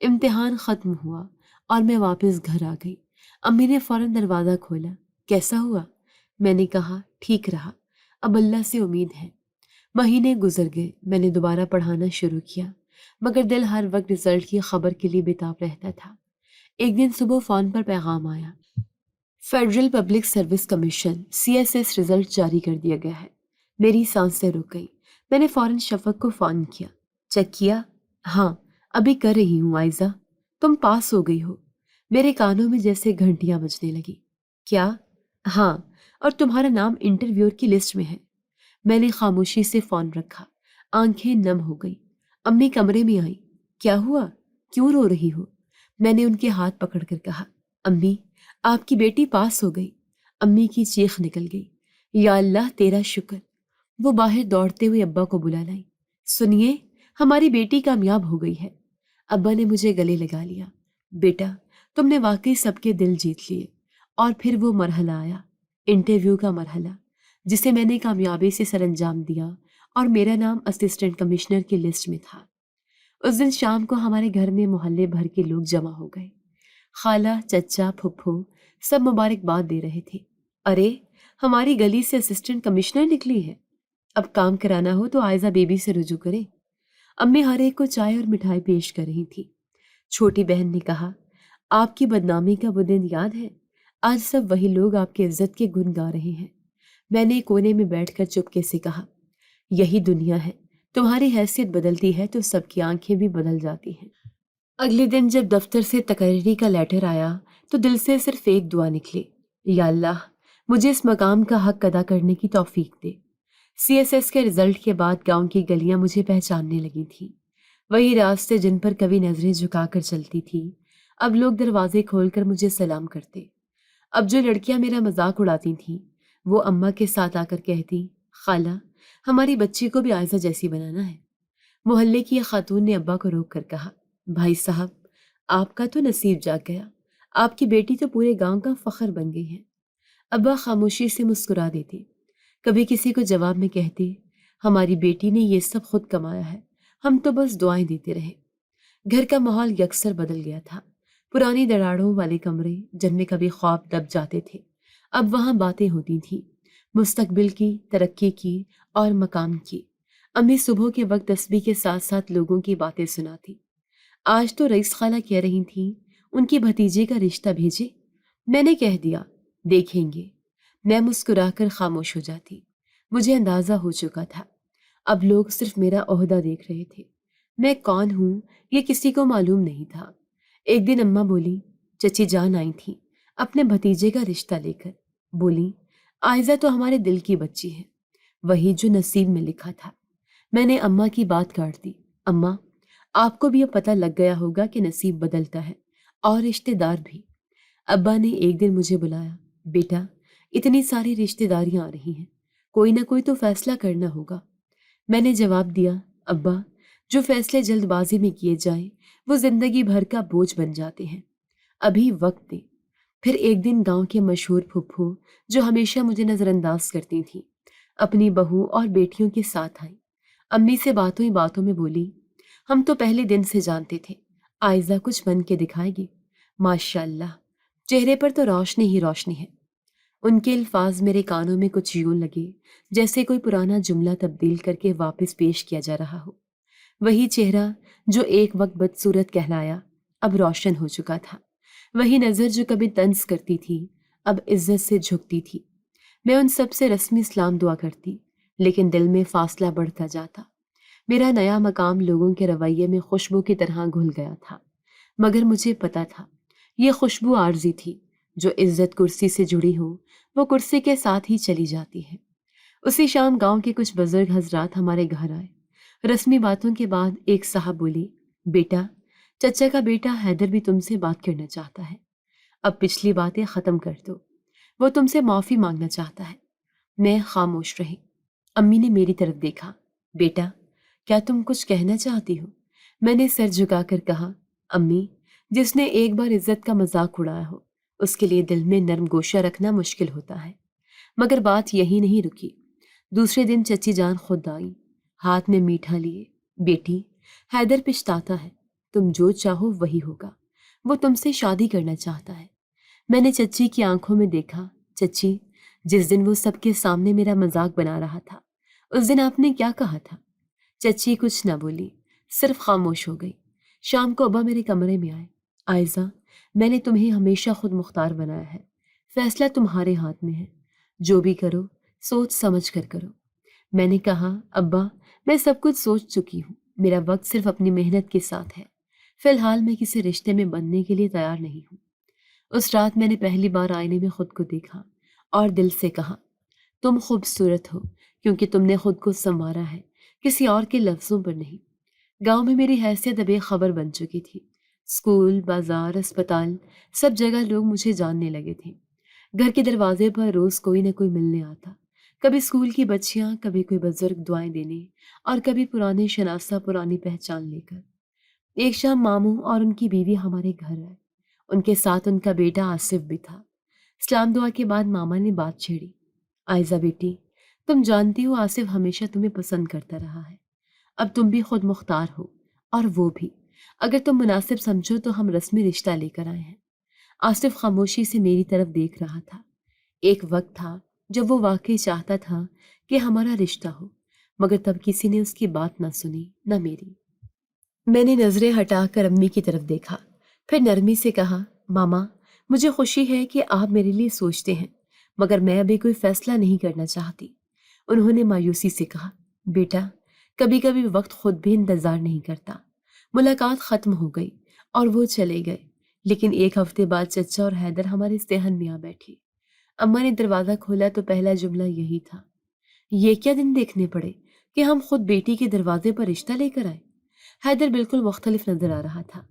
امتحان ختم ہوا اور میں واپس گھر آ گئی۔ امی نے فوراً دروازہ کھولا، کیسا ہوا؟ میں نے کہا، ٹھیک رہا، اب اللہ سے امید ہے۔ مہینے گزر گئے، میں نے دوبارہ پڑھانا شروع کیا، مگر دل ہر وقت رزلٹ کی خبر کے لیے بےتاب رہتا تھا۔ ایک دن صبح فون پر پیغام آیا، federal public service commission CSS result جاری کر دیا گیا ہے۔ میری سانسیں رک گئی۔ میں نے فوراً شفق کو فون کیا، چیک کیا؟ ہاں ابھی کر رہی ہوں عائزہ، تم پاس ہو گئی ہو۔ میرے کانوں میں جیسے گھنٹیاں بجنے لگی۔ کیا؟ ہاں، اور تمہارا نام انٹرویور کی لسٹ میں ہے۔ میں نے خاموشی سے فون رکھا، آنکھیں نم ہو گئی۔ امی کمرے میں آئی۔ کیا ہوا؟ کیوں رو رہی ہو؟ میں نے ان کے ہاتھ پکڑ کر کہا، امی آپ کی بیٹی پاس ہو گئی۔ امی کی چیخ نکل گئی، یا اللہ تیرا شکر۔ وہ باہر دوڑتے ہوئے ابا کو بلا لائی۔ سنیے، ہماری بیٹی کامیاب ہو گئی ہے۔ ابا نے مجھے گلے لگا لیا۔ بیٹا تم نے واقعی سب کے دل جیت لیے۔ اور پھر وہ مرحلہ آیا، انٹرویو کا مرحلہ، جسے میں نے کامیابی سے سر انجام دیا اور میرا نام اسسٹنٹ کمشنر کی لسٹ میں تھا۔ اس دن شام کو ہمارے گھر میں محلے بھر کے لوگ جمع ہو گئے۔ خالہ، چچا، پھپھو سب مبارکباد دے رہے تھے۔ ارے ہماری گلی سے اسسٹنٹ کمشنر نکلی ہے، اب کام کرانا ہو تو عائزہ بیبی سے رجوع کریں۔ امی ہر ایک کو چائے اور مٹھائی پیش کر رہی تھی۔ چھوٹی بہن نے کہا، آپ کی بدنامی کا وہ دن یاد ہے؟ آج سب وہی لوگ آپ کی عزت کے گن گا رہے ہیں۔ میں نے کونے میں بیٹھ کر چپکے سے کہا، یہی دنیا ہے، تمہاری حیثیت بدلتی ہے تو سب کی آنکھیں بھی بدل جاتی ہیں۔ اگلے دن جب دفتر سے تقرری کا لیٹر آیا تو دل سے صرف ایک دعا نکلی، یا اللہ مجھے اس مقام کا حق ادا کرنے کی توفیق دے۔ سی ایس ایس کے رزلٹ کے بعد گاؤں کی گلیاں مجھے پہچاننے لگی تھیں۔ وہی راستے جن پر کبھی نظریں جھکا کر چلتی تھی، اب لوگ دروازے کھول کر مجھے سلام کرتے۔ اب جو لڑکیاں میرا مذاق اڑاتی تھیں وہ اماں کے ساتھ آ کر کہتی، خالہ ہماری بچی کو بھی عائزہ جیسی بنانا ہے۔ محلے کی ایک خاتون نے ابا کو روک کر کہا، بھائی صاحب آپ کا تو نصیب جاگ گیا، آپ کی بیٹی تو پورے گاؤں کا فخر بن گئی ہے۔ ابا خاموشی سے مسکرا دیتے، کبھی کسی کو جواب میں کہتے، ہماری بیٹی نے یہ سب خود کمایا ہے، ہم تو بس دعائیں دیتے رہے۔ گھر کا ماحول یکسر بدل گیا تھا۔ پرانی دراڑوں والے کمرے جن میں کبھی خواب دب جاتے تھے، اب وہاں باتیں ہوتی تھیں، مستقبل کی، ترقی کی اور مقام کی۔ امی صبح کے وقت تسبیح کے ساتھ ساتھ لوگوں کی باتیں سناتی۔ آج تو رئیس خالہ کہہ رہی تھیں ان کی بھتیجے کا رشتہ بھیجے۔ میں نے کہہ دیا دیکھیں گے۔ میں مسکرا کر خاموش ہو جاتی۔ مجھے اندازہ ہو چکا تھا، اب لوگ صرف میرا عہدہ دیکھ رہے تھے، میں کون ہوں یہ کسی کو معلوم نہیں تھا۔ ایک دن اماں بولی، چچی جان آئی تھی اپنے بھتیجے کا رشتہ لے کر، بولی عائزہ تو ہمارے دل کی بچی ہے، وہی جو نصیب میں لکھا تھا۔ میں نے اماں کی بات کاٹ دی، اماں آپ کو بھی اب پتہ لگ گیا ہوگا کہ نصیب بدلتا ہے، اور رشتے دار بھی۔ ابا نے ایک دن مجھے بلایا، بیٹا اتنی ساری رشتے داریاں آ رہی ہیں، کوئی نہ کوئی تو فیصلہ کرنا ہوگا۔ میں نے جواب دیا، ابا جو فیصلے جلد بازی میں کیے جائیں وہ زندگی بھر کا بوجھ بن جاتے ہیں، ابھی وقت دیں۔ پھر ایک دن گاؤں کے مشہور پھپھو جو ہمیشہ مجھے نظر انداز کرتی تھیں، اپنی بہو اور بیٹیوں کے ساتھ آئیں۔ امی سے باتوں ہی باتوں میں بولی، ہم تو پہلے دن سے جانتے تھے عائزہ کچھ بن کے دکھائے گی، ماشاء اللہ چہرے پر تو روشنی ہی روشنی ہے۔ ان کے الفاظ میرے کانوں میں کچھ یوں لگے جیسے کوئی پرانا جملہ تبدیل کر کے واپس پیش کیا جا رہا ہو۔ وہی چہرہ جو ایک وقت بدصورت کہلایا اب روشن ہو چکا تھا، وہی نظر جو کبھی طنز کرتی تھی اب عزت سے جھکتی تھی۔ میں ان سب سے رسمی سلام دعا کرتی، لیکن دل میں فاصلہ بڑھتا جاتا۔ میرا نیا مقام لوگوں کے رویے میں خوشبو کی طرح گھل گیا تھا، مگر مجھے پتا تھا یہ خوشبو عارضی تھی، جو عزت کرسی سے جڑی ہو وہ کرسی کے ساتھ ہی چلی جاتی ہے۔ اسی شام گاؤں کے کچھ بزرگ حضرات ہمارے گھر آئے۔ رسمی باتوں کے بعد ایک صاحب بولی، بیٹا چچا کا بیٹا حیدر بھی تم سے بات کرنا چاہتا ہے، اب پچھلی باتیں ختم کر دو، وہ تم سے معافی مانگنا چاہتا ہے۔ میں خاموش رہی۔ امی نے میری طرف دیکھا، بیٹا کیا تم کچھ کہنا چاہتی ہو؟ میں نے سر جھکا کر کہا، امی جس نے ایک بار عزت کا مذاق اڑایا ہو اس کے لیے دل میں نرم گوشہ رکھنا مشکل ہوتا ہے۔ مگر بات یہی نہیں رکی۔ دوسرے دن چچی جان خود آئی، ہاتھ میں میٹھا لیے، بیٹی حیدر پچھتاتا ہے، تم جو چاہو وہی ہوگا، وہ تم سے شادی کرنا چاہتا ہے۔ میں نے چچی کی آنکھوں میں دیکھا، چچی جس دن وہ سب کے سامنے میرا مذاق بنا رہا تھا اس دن آپ نے کیا کہا تھا؟ چچی کچھ نہ بولی، صرف خاموش ہو گئی۔ شام کو ابا میرے کمرے میں آئے، عائزہ میں نے تمہیں ہمیشہ خود مختار بنایا ہے، فیصلہ تمہارے ہاتھ میں ہے، جو بھی کرو سوچ سمجھ کر کرو۔ میں نے کہا، ابا میں سب کچھ سوچ چکی ہوں، میرا وقت صرف اپنی محنت کے ساتھ ہے، فی الحال میں کسی رشتے میں بننے کے لیے تیار نہیں ہوں۔ اس رات میں نے پہلی بار آئینے میں خود کو دیکھا اور دل سے کہا، تم خوبصورت ہو کیونکہ تم نے خود کو سنوارا ہے، کسی اور کے لفظوں پر نہیں۔ گاؤں میں میری حیثیت اب ایک خبر بن چکی تھی۔ اسکول، بازار، اسپتال، سب جگہ لوگ مجھے جاننے لگے تھے۔ گھر کے دروازے پر روز کوئی نہ کوئی ملنے آتا، کبھی اسکول کی بچیاں، کبھی کوئی بزرگ دعائیں دینے، اور کبھی پرانے شناسہ پرانی پہچان لے کر۔ ایک شام ماموں اور ان کی بیوی ہمارے گھر آئے، ان کے ساتھ ان کا بیٹا آصف بھی تھا۔ سلام دعا کے بعد ماما نے بات چھیڑی، عائزہ بیٹی، تم جانتی ہو آصف ہمیشہ تمہیں پسند کرتا رہا ہے، اب تم بھی خود مختار ہو اور وہ بھی، اگر تم مناسب سمجھو تو ہم رسمی رشتہ لے کر آئے ہیں۔ آصف خاموشی سے میری طرف دیکھ رہا تھا۔ ایک وقت تھا جب وہ واقعی چاہتا تھا کہ ہمارا رشتہ ہو، مگر تب کسی نے اس کی بات نہ سنی، نہ میری۔ میں نے نظریں ہٹا کر امی کی طرف دیکھا، پھر نرمی سے کہا، ماما، مجھے خوشی ہے کہ آپ میرے لیے سوچتے ہیں، مگر میں ابھی کوئی فیصلہ نہیں کرنا چاہتی۔ انہوں نے مایوسی سے کہا، بیٹا، کبھی کبھی وقت خود بھی انتظار نہیں کرتا۔ ملاقات ختم ہو گئی اور وہ چلے گئے، لیکن ایک ہفتے بعد چچا اور حیدر ہمارے صحن میں آ بیٹھے۔ اماں نے دروازہ کھولا تو پہلا جملہ یہی تھا، یہ کیا دن دیکھنے پڑے کہ ہم خود بیٹی کے دروازے پر رشتہ لے کر آئے۔ حیدر بالکل مختلف نظر آ رہا تھا،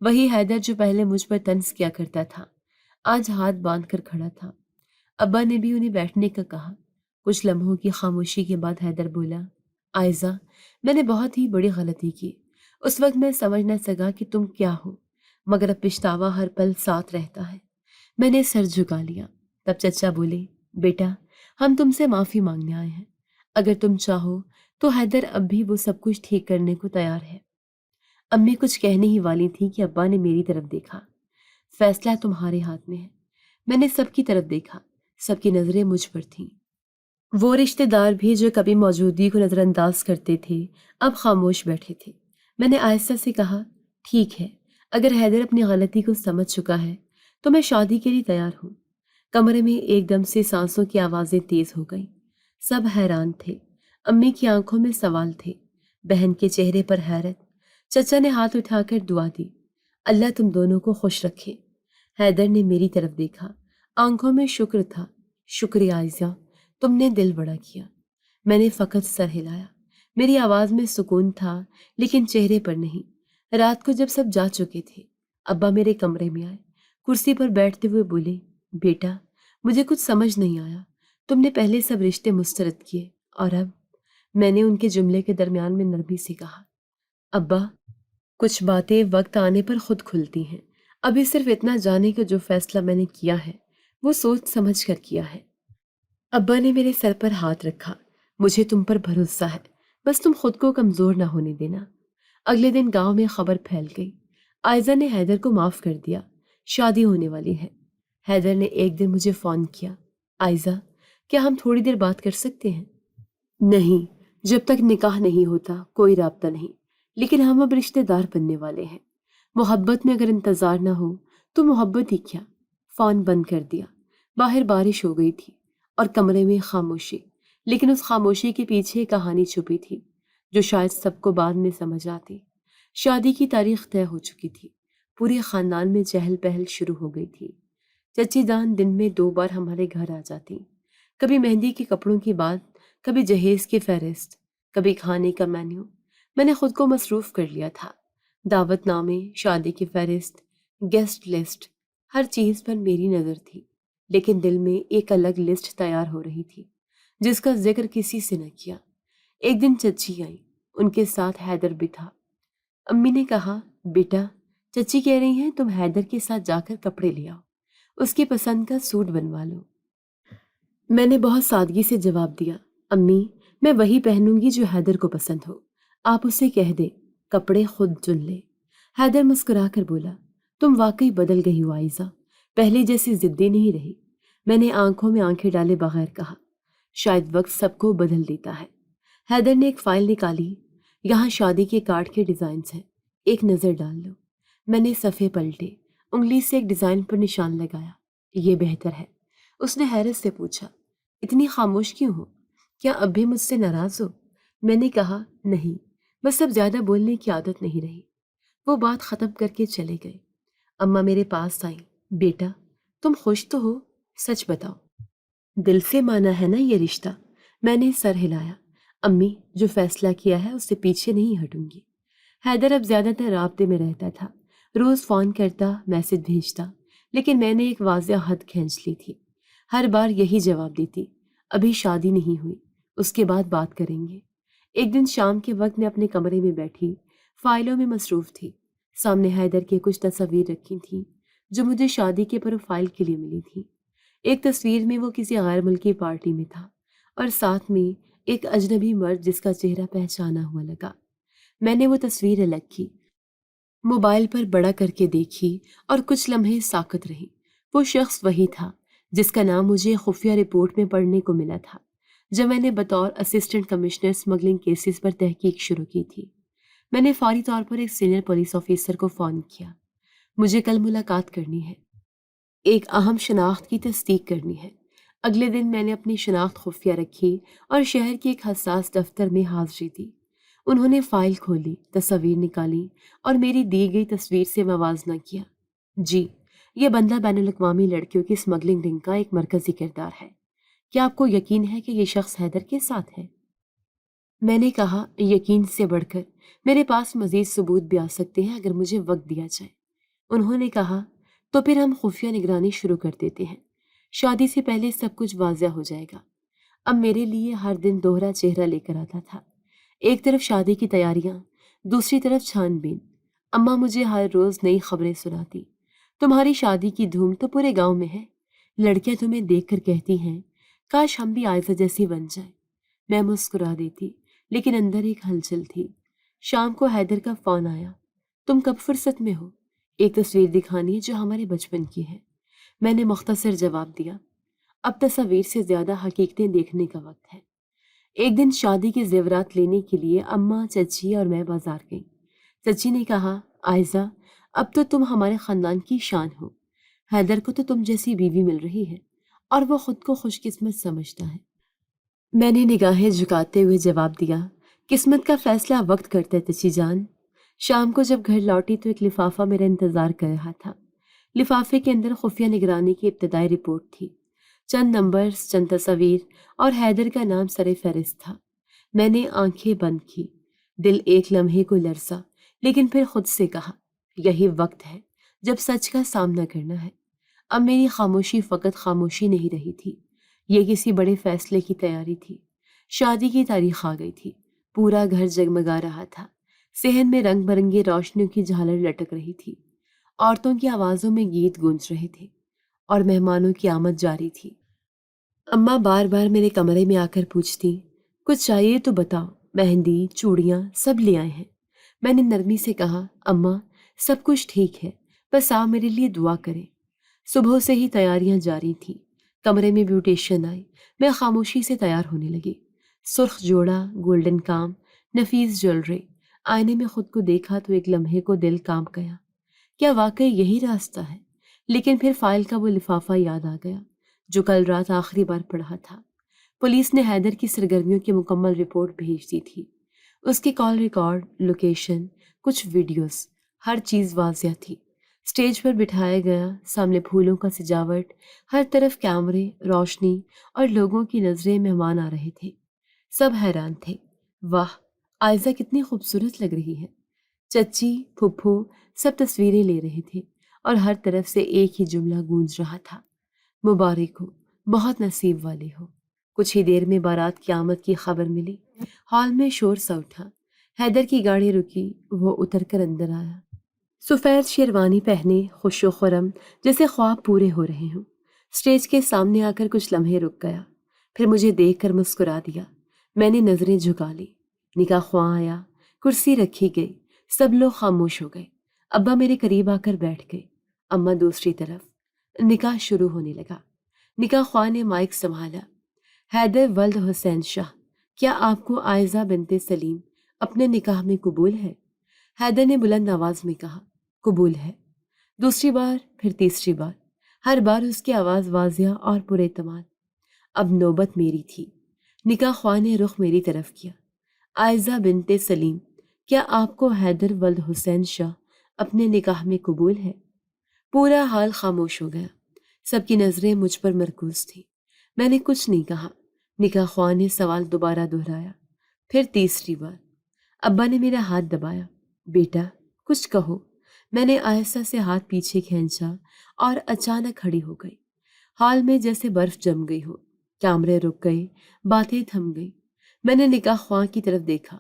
وہی حیدر جو پہلے مجھ پر طنز کیا کرتا تھا، آج ہاتھ باندھ کر کھڑا تھا۔ ابا نے بھی انہیں بیٹھنے کا کہا۔ کچھ لمحوں کی خاموشی کے بعد حیدر بولا، عائزہ، میں نے بہت ہی بڑی غلطی کی۔ اس وقت میں سمجھ نہ سکا کہ تم کیا ہو، مگر اب پچھتاوا ہر پل ساتھ رہتا ہے۔ میں نے سر جھکا لیا۔ تب چچا بولے، بیٹا، ہم تم سے معافی مانگنے آئے ہیں، اگر تم چاہو تو حیدر اب بھی وہ سب کچھ ٹھیک کرنے کو تیار ہے۔ امی کچھ کہنے ہی والی تھی کہ ابا نے میری طرف دیکھا۔ فیصلہ تمہارے ہاتھ میں ہے۔ میں نے سب کی طرف دیکھا، سب کی نظریں مجھ پر تھیں۔ وہ رشتہ دار بھی جو کبھی موجودگی کو نظر انداز کرتے تھے، اب خاموش بیٹھے تھے۔ میں نے آہستہ سے کہا، ٹھیک ہے، اگر حیدر اپنی غلطی کو سمجھ چکا ہے تو میں شادی کے لیے تیار ہوں۔ کمرے میں ایک دم سے سانسوں کی آوازیں تیز ہو گئیں۔ سب حیران تھے۔ امی کی آنکھوں میں سوال تھے، بہن کے چہرے پر حیرت۔ چچا نے ہاتھ اٹھا کر دعا دی، اللہ تم دونوں کو خوش رکھے۔ حیدر نے میری طرف دیکھا، آنکھوں میں شکر تھا۔ شکریہ عائزہ، تم نے دل بڑا کیا۔ میں نے فقط سر ہلایا۔ میری آواز میں سکون تھا، لیکن چہرے پر نہیں۔ رات کو جب سب جا چکے تھے، ابا میرے کمرے میں آئے، کرسی پر بیٹھتے ہوئے بولے، بیٹا، مجھے کچھ سمجھ نہیں آیا، تم نے پہلے سب رشتے مسترد کیے اور اب؟ میں نے ان کے جملے کے درمیان میں نرمی سے کہا، ابا، کچھ باتیں وقت آنے پر خود کھلتی ہیں، ابھی صرف اتنا جانے کہ جو فیصلہ میں نے کیا ہے وہ سوچ سمجھ کر کیا ہے۔ ابا نے میرے سر پر ہاتھ رکھا، مجھے تم پر بھروسہ ہے، بس تم خود کو کمزور نہ ہونے دینا۔ اگلے دن گاؤں میں خبر پھیل گئی، عائزہ نے حیدر کو معاف کر دیا، شادی ہونے والی ہے۔ حیدر نے ایک دن مجھے فون کیا، عائزہ، کیا ہم تھوڑی دیر بات کر سکتے ہیں؟ نہیں، جب تک نکاح نہیں ہوتا کوئی رابطہ نہیں، لیکن ہم اب رشتہ دار بننے والے ہیں۔ محبت میں اگر انتظار نہ ہو تو محبت ہی کیا۔ فون بند کر دیا۔ باہر بارش ہو گئی تھی اور کمرے میں خاموشی، لیکن اس خاموشی کے پیچھے کہانی چھپی تھی جو شاید سب کو بعد میں سمجھ آتی۔ شادی کی تاریخ طے ہو چکی تھی، پورے خاندان میں چہل پہل شروع ہو گئی تھی۔ چچی جان دن میں 2 بار ہمارے گھر آ جاتی، کبھی مہندی کے کپڑوں کی بات، کبھی جہیز کی فہرست، کبھی کھانے کا مینیو۔ میں نے خود کو مصروف کر لیا تھا، دعوت نامے، شادی کی فہرست، گیسٹ لسٹ، ہر چیز پر میری نظر تھی، لیکن دل میں ایک الگ لسٹ تیار ہو رہی تھی جس کا ذکر کسی سے نہ کیا۔ ایک دن چچی آئی، ان کے ساتھ حیدر بھی تھا۔ امی نے کہا، بیٹا، چچی کہہ رہی ہیں تم حیدر کے ساتھ جا کر کپڑے لے آؤ، اس کی پسند کا سوٹ بنوا لو۔ میں نے بہت سادگی سے جواب دیا، امی، میں وہی پہنوں گی جو حیدر کو پسند ہو، آپ اسے کہہ دیں کپڑے خود چن لے۔ حیدر مسکرا کر بولا، تم واقعی بدل گئی ہو عائزہ، پہلے جیسی ضدی نہیں رہی۔ میں نے آنکھوں میں آنکھیں ڈالے بغیر کہا، شاید وقت سب کو بدل دیتا ہے۔ حیدر نے ایک فائل نکالی، یہاں شادی کے کارڈ کے ڈیزائنز ہیں، ایک نظر ڈال لو۔ میں نے صفحے پلٹے، انگلی سے ایک ڈیزائن پر نشان لگایا، یہ بہتر ہے۔ اس نے حیرت سے پوچھا، اتنی خاموش کیوں ہو؟ کیا اب بھی مجھ سے ناراض ہو؟ میں نے کہا، نہیں، بس اب زیادہ بولنے کی عادت نہیں رہی۔ وہ بات ختم کر کے چلے گئے۔ اماں میرے پاس آئیں، بیٹا، تم خوش تو ہو؟ سچ بتاؤ۔ دل سے مانا ہے نا یہ رشتہ؟ میں نے سر ہلایا۔ امی، جو فیصلہ کیا ہے اس سے پیچھے نہیں ہٹوں گی۔ حیدر اب زیادہ تر رابطے میں رہتا تھا، روز فون کرتا، میسج بھیجتا، لیکن میں نے ایک واضح حد کھینچ لی تھی۔ ہر بار یہی جواب دیتی، ابھی شادی نہیں ہوئی، اس کے بعد بات کریں گے۔ ایک دن شام کے وقت میں اپنے کمرے میں بیٹھی فائلوں میں مصروف تھی۔ سامنے حیدر کے کچھ تصاویر رکھی تھیں جو مجھے شادی کے پروفائل کے لیے ملی تھیں۔ ایک تصویر میں وہ کسی غیر ملکی پارٹی میں تھا اور ساتھ میں ایک اجنبی مرد جس کا چہرہ پہچانا ہوا لگا۔ میں نے وہ تصویر الگ کی، موبائل پر بڑا کر کے دیکھی اور کچھ لمحے ساکت رہی۔ وہ شخص وہی تھا جس کا نام مجھے خفیہ رپورٹ میں پڑھنے کو ملا تھا جب میں نے بطور اسسٹنٹ کمشنر اسمگلنگ کیسز پر تحقیق شروع کی تھی۔ میں نے فوری طور پر ایک سینئر پولیس آفیسر کو فون کیا۔ مجھے کل ملاقات کرنی ہے، ایک اہم شناخت کی تصدیق کرنی ہے۔ اگلے دن میں نے اپنی شناخت خفیہ رکھی اور شہر کے ایک حساس دفتر میں حاضری دی۔ انہوں نے فائل کھولی، تصاویر نکالی اور میری دی گئی تصویر سے موازنہ کیا۔ جی، یہ بندہ بین الاقوامی لڑکیوں کی اسمگلنگ رنگ کا ایک مرکزی کردار ہے۔ کیا آپ کو یقین ہے کہ یہ شخص حیدر کے ساتھ ہے؟ میں نے کہا، یقین سے بڑھ کر میرے پاس مزید ثبوت بھی آ سکتے ہیں اگر مجھے وقت دیا جائے۔ انہوں نے کہا، تو پھر ہم خفیہ نگرانی شروع کر دیتے ہیں، شادی سے پہلے سب کچھ واضح ہو جائے گا۔ اب میرے لیے ہر دن دوہرا چہرہ لے کر آتا تھا، ایک طرف شادی کی تیاریاں، دوسری طرف چھان بین۔ اماں مجھے ہر روز نئی خبریں سناتی، تمہاری شادی کی دھوم تو پورے گاؤں میں ہے، لڑکیاں تمہیں دیکھ کر کہتی ہیں کاش ہم بھی عائزہ جیسی بن جائیں۔ میں مسکرا دیتی، لیکن اندر ایک ہلچل تھی۔ شام کو حیدر کا فون آیا، تم کب فرصت میں ہو؟ ایک تصویر دکھانی ہے جو ہمارے بچپن کی ہے۔ میں نے مختصر جواب دیا، اب تصاویر سے زیادہ حقیقتیں دیکھنے کا وقت ہے۔ ایک دن شادی کے زیورات لینے کے لیے اماں، چچی اور میں بازار گئیں۔ چچی نے کہا، عائزہ، اب تو تم ہمارے خاندان کی شان ہو، حیدر کو تو تم جیسی بیوی مل رہی ہے اور وہ خود کو خوش قسمت سمجھتا ہے۔ میں نے نگاہیں جھکاتے ہوئے جواب دیا، قسمت کا فیصلہ وقت کرتا ہے چچی جان۔ شام کو جب گھر لوٹی تو ایک لفافہ میرا انتظار کر رہا تھا۔ لفافے کے اندر خفیہ نگرانی کی ابتدائی رپورٹ تھی، چند نمبرز، چند تصاویر اور حیدر کا نام سر فہرست تھا۔ میں نے آنکھیں بند کی، دل ایک لمحے کو لرزا، لیکن پھر خود سے کہا، یہی وقت ہے جب سچ کا سامنا کرنا ہے۔ اب میری خاموشی فقط خاموشی نہیں رہی تھی، یہ کسی بڑے فیصلے کی تیاری تھی۔ شادی کی تاریخ آ گئی تھی، پورا گھر جگمگا رہا تھا، صحن میں رنگ برنگی روشنیوں کی جھالر لٹک رہی تھی، عورتوں کی آوازوں میں گیت گونج رہے تھے اور مہمانوں کی آمد جاری تھی۔ اماں بار بار میرے کمرے میں آ کر پوچھتی، کچھ چاہیے تو بتاؤ، مہندی، چوڑیاں سب لے آئے ہیں۔ میں نے نرمی سے کہا، اماں سب کچھ ٹھیک ہے، بس آپ میرے لیے دعا کریں۔ صبح سے ہی تیاریاں جاری تھیں، کمرے میں بیوٹیشین آئی، میں خاموشی سے تیار ہونے لگی۔ سرخ جوڑا، گولڈن کام، نفیس جویلری، آئینے میں خود کو دیکھا تو ایک لمحے کو دل کانپ گیا، کیا واقعی یہی راستہ ہے؟ لیکن پھر فائل کا وہ لفافہ یاد آ گیا جو کل رات آخری بار پڑھا تھا۔ پولیس نے حیدر کی سرگرمیوں کی مکمل رپورٹ بھیج دی تھی، اس کے کال ریکارڈ، لوکیشن، کچھ ویڈیوز، ہر چیز واضح تھی۔ اسٹیج پر بٹھایا گیا، سامنے پھولوں کا سجاوٹ، ہر طرف کیمرے، روشنی اور لوگوں کی نظریں مہمان آ رہے تھے۔ سب حیران تھے، واہ، عائزہ کتنی خوبصورت لگ رہی ہے۔ چچی، پھپھو سب تصویریں لے رہے تھے اور ہر طرف سے ایک ہی جملہ گونج رہا تھا، مبارک ہو، بہت نصیب والے ہو۔ کچھ ہی دیر میں بارات کی آمد کی خبر ملی، ہال میں شور سا اٹھا، حیدر کی گاڑی رکی، وہ اتر کر اندر آیا، سفید شیروانی پہنے، خوش و خرم، جیسے خواب پورے ہو رہے ہوں۔ اسٹیج کے سامنے آ کر کچھ لمحے رک گیا، پھر مجھے دیکھ کر مسکرا دیا۔ میں نے نظریں جھکا لی، نکاح خواں آیا، کرسی رکھی گئی، سب لوگ خاموش ہو گئے۔ ابا میرے قریب آ کر بیٹھ گئے، اماں دوسری طرف۔ نکاح شروع ہونے لگا، نکاح خواں نے مائک سنبھالا، حیدر ولد حسین شاہ، کیا آپ کو عائزہ بنت سلیم اپنے نکاح میں قبول ہے؟ حیدر نے بلند آواز میں کہا، قبول ہے۔ دوسری بار، پھر تیسری بار، ہر بار اس کی آواز واضح اور پر اعتماد۔ اب نوبت میری تھی، نکاح خواں نے رخ میری طرف کیا، عائزہ بنت سلیم، کیا آپ کو حیدر ولد حسین شاہ اپنے نکاح میں قبول ہے؟ پورا حال خاموش ہو گیا، سب کی نظریں مجھ پر مرکوز تھی۔ میں نے کچھ نہیں کہا۔ نکاح خواہ نے سوال دوبارہ دہرایا، پھر تیسری بار۔ ابا نے میرا ہاتھ دبایا۔ بیٹا کچھ کہو۔ میں نے آہستہ سے ہاتھ پیچھے کھینچا اور اچانک کھڑی ہو گئی۔ ہال میں جیسے برف جم گئی ہو، کیمرے رک گئے، باتیں تھم گئی۔ میں نے نکاح خواہ کی طرف دیکھا۔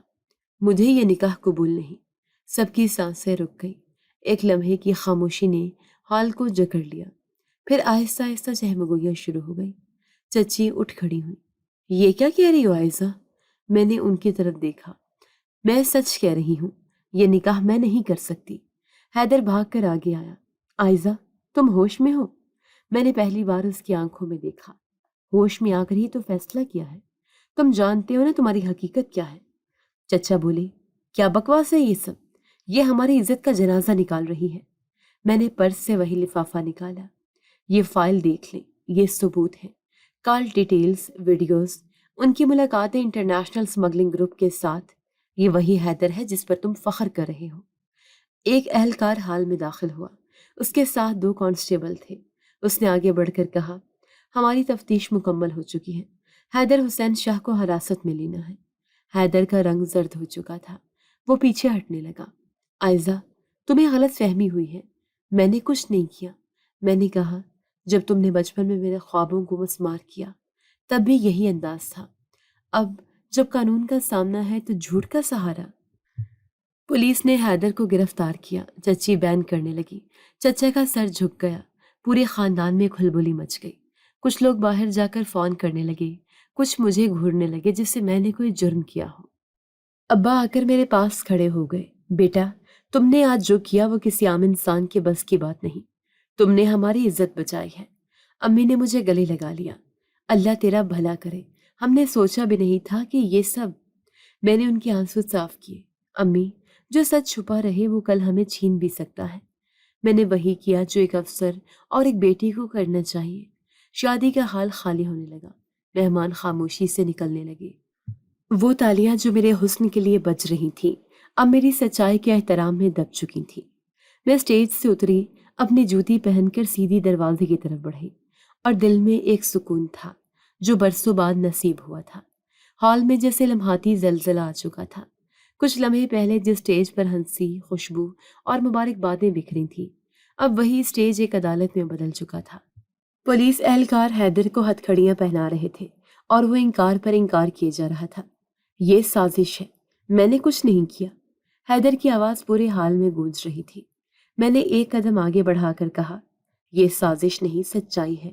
مجھے یہ نکاح قبول نہیں۔ سب کی سانسیں رک گئی۔ ایک لمحے کی خاموشی نے ہال کو جکڑ لیا، پھر آہستہ آہستہ چہمگوئیاں شروع ہو گئی۔ چچی اٹھ کھڑی ہوئی۔ یہ کیا کہہ رہی ہو عائزہ؟ میں نے ان کی طرف دیکھا۔ میں سچ کہہ رہی ہوں، یہ نکاح میں نہیں کر سکتی۔ حیدر بھاگ کر آگے آیا۔ عائزہ تم ہوش میں ہو؟ میں نے پہلی بار اس کی آنکھوں میں دیکھا۔ ہوش میں آ کر ہی تو فیصلہ کیا ہے۔ تم جانتے ہو نا تمہاری حقیقت کیا ہے؟ چچا بولے، کیا بکواس ہے یہ سب؟ یہ ہماری عزت کا جنازہ نکال رہی ہے۔ میں نے پرس سے وہی لفافہ نکالا۔ یہ فائل دیکھ لیں، یہ ثبوت ہے۔ کال ڈیٹیلز، ویڈیوز، ان کی ملاقاتیں انٹرنیشنل اسمگلنگ گروپ کے ساتھ۔ یہ وہی حیدر ہے جس پر تم فخر کر رہے ہو۔ ایک اہلکار حال میں داخل ہوا، اس کے ساتھ 2 کانسٹیبل تھے۔ اس نے آگے بڑھ کر کہا، ہماری تفتیش مکمل ہو چکی ہے، حیدر حسین شاہ کو حراست میں لینا ہے۔ حیدر کا رنگ زرد ہو چکا تھا، وہ پیچھے ہٹنے لگا۔ عائزہ تمہیں غلط فہمی ہوئی ہے، میں نے کچھ نہیں کیا۔ میں نے کہا، جب تم نے بچپن میں میرے خوابوں کو مسمار کیا تب بھی یہی انداز تھا، اب جب قانون کا سامنا ہے تو جھوٹ کا سہارا۔ پولیس نے حیدر کو گرفتار کیا۔ چچی بین کرنے لگی۔ چچا کا سر جھک گیا۔ پورے خاندان میں کھلبلی مچ گئی۔ کچھ لوگ باہر جا کر فون کرنے لگے، کچھ مجھے گھورنے لگے جس سے میں نے کوئی جرم کیا ہو۔ ابا آ کر میرے پاس کھڑے ہو گئے۔ بیٹا تم نے آج جو کیا وہ کسی عام انسان کے بس کی بات نہیں، تم نے ہماری عزت بچائی ہے۔ امی نے مجھے گلے لگا لیا۔ اللہ تیرا بھلا کرے، ہم نے سوچا بھی نہیں تھا کہ یہ سب۔ میں نے ان کے آنسو صاف کیے۔ امی جو سچ چھپا رہے وہ کل ہمیں چھین بھی سکتا ہے۔ میں نے وہی کیا جو ایک افسر اور ایک بیٹی کو کرنا چاہیے۔ شادی کا حال خالی ہونے لگا۔ مہمان خاموشی سے نکلنے لگے۔ وہ تالیاں جو میرے حسن کے لیے بج رہی تھیں اب میری سچائی کے احترام میں دب چکی تھیں۔ میں اسٹیج سے اتری، اپنی جوتی پہن کر سیدھی دروازے کی طرف بڑھی، اور دل میں ایک سکون تھا جو برسوں بعد نصیب ہوا تھا۔ ہال میں جیسے لمحاتی زلزلہ آ چکا تھا۔ کچھ لمحے پہلے جس اسٹیج پر ہنسی، خوشبو اور مبارکبادیں بکھری تھیں، اب وہی اسٹیج ایک عدالت میں بدل چکا تھا۔ پولیس اہلکار حیدر کو ہتھ کڑیاں پہنا رہے تھے اور وہ انکار پر انکار کیے جا رہا تھا۔ یہ سازش ہے، میں نے کچھ نہیں کیا۔ حیدر کی آواز پورے حال میں گونج رہی تھی۔ میں نے ایک قدم آگے بڑھا کر کہا، یہ سازش نہیں، سچائی ہے،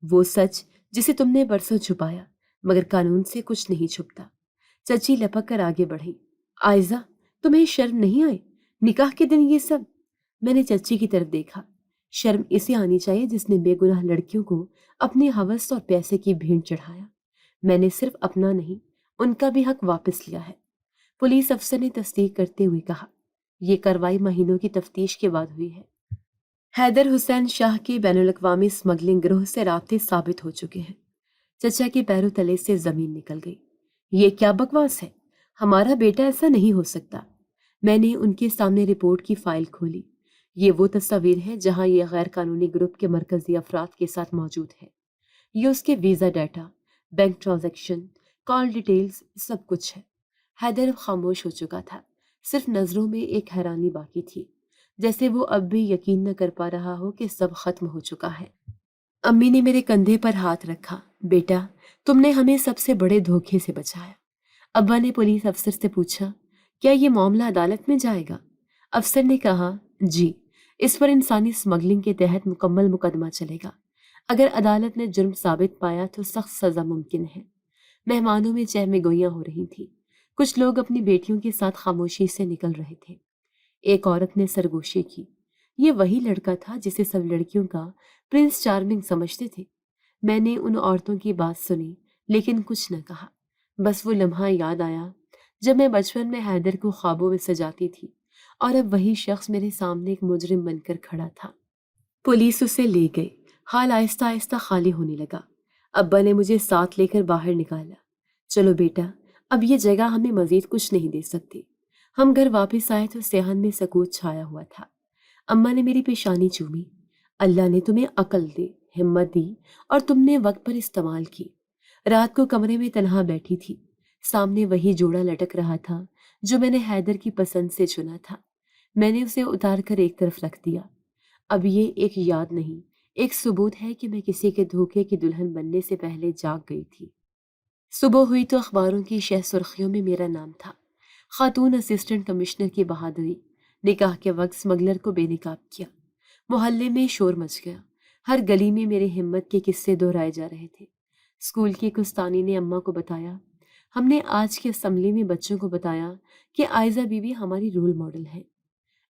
وہ سچ جسے تم نے برسوں چھپایا، مگر قانون سے کچھ نہیں چھپتا۔ چچی لپک کر آگے بڑھی۔ عائزہ تمہیں شرم نہیں آئی؟ نکاح کے دن یہ سب؟ میں نے چچی کی طرف دیکھا۔ شرم اسے آنی چاہیے جس نے بے گناہ لڑکیوں کو اپنی ہوس اور پیسے کی بھیڑ چڑھایا۔ میں نے صرف اپنا نہیں، ان کا بھی حق واپس لیا ہے۔ پولیس افسر نے تصدیق کرتے ہوئے کہا، یہ کارروائی مہینوں کی تفتیش کے بعد ہوئی ہے۔ حیدر حسین شاہ کے بین الاقوامی اسمگلنگ گروہ سے رابطے ثابت ہو چکے ہیں۔ چچا کے پیروں تلے سے زمین نکل گئی۔ یہ کیا بکواس ہے؟ ہمارا بیٹا ایسا نہیں ہو سکتا۔ میں نے ان کے سامنے رپورٹ کی فائل کھولی۔ یہ وہ تصاویر ہیں جہاں یہ غیر قانونی گروپ کے مرکزی افراد کے ساتھ موجود ہے۔ یہ اس کے ویزا ڈیٹا، بینک ٹرانزیکشن، کال ڈیٹیلز، سب کچھ ہے۔ حیدر خاموش ہو چکا تھا، صرف نظروں میں ایک حیرانی باقی تھی، جیسے وہ اب بھی یقین نہ کر پا رہا ہو کہ سب ختم ہو چکا ہے۔ امی نے میرے کندھے پر ہاتھ رکھا۔ بیٹا تم نے ہمیں سب سے بڑے دھوکے سے بچایا۔ ابا نے پولیس افسر سے پوچھا، کیا یہ معاملہ عدالت میں جائے گا؟ افسر نے کہا، جی، اس پر انسانی اسمگلنگ کے تحت مکمل مقدمہ چلے گا۔ اگر عدالت نے جرم ثابت پایا تو سخت سزا ممکن ہے۔ مہمانوں میں چہمگوئیاں ہو رہی تھیں۔ کچھ لوگ اپنی بیٹیوں کے ساتھ خاموشی سے نکل رہے تھے۔ ایک عورت نے سرگوشی کی، یہ وہی لڑکا تھا جسے سب لڑکیوں کا پرنس چارمنگ سمجھتے تھے۔ میں نے ان عورتوں کی بات سنی لیکن کچھ نہ کہا۔ بس وہ لمحہ یاد آیا جب میں بچپن میں حیدر کو خوابوں میں سجاتی تھی اور اب وہی شخص میرے سامنے ایک مجرم بن کر کھڑا تھا۔ پولیس اسے لے گئی۔ حال آہستہ آہستہ خالی ہونے لگا۔ ابا نے مجھے ساتھ لے کر باہر نکالا۔ چلو بیٹا، اب یہ جگہ ہمیں مزید کچھ نہیں دے سکتی۔ ہم گھر واپس آئے تو صحن میں سکوت چھایا ہوا تھا۔ اماں نے میری پیشانی چومی۔ اللہ نے تمہیں عقل دے، ہمت دی اور تم نے وقت پر استعمال کی۔ رات کو کمرے میں تنہا بیٹھی تھی، سامنے وہی جوڑا لٹک رہا تھا جو میں نے حیدر کی پسند سے چنا تھا۔ میں نے اسے اتار کر ایک طرف رکھ دیا۔ اب یہ ایک یاد نہیں، ایک ثبوت ہے کہ میں کسی کے دھوکے کی دلہن بننے سے پہلے جاگ گئی تھی۔ صبح ہوئی تو اخباروں کی شہ سرخیوں میں میرا نام تھا، خاتون اسسٹنٹ کمشنر کی بہادری، نکاح کے وقت اسمگلر کو بے نقاب کیا۔ محلے میں شور مچ گیا، ہر گلی میں میرے ہمت کے قصے دہرائے جا رہے تھے۔ اسکول کی کستانی نے اماں کو بتایا، ہم نے آج کی اسمبلی میں بچوں کو بتایا کہ عائزہ بی بی ہماری رول ماڈل ہے۔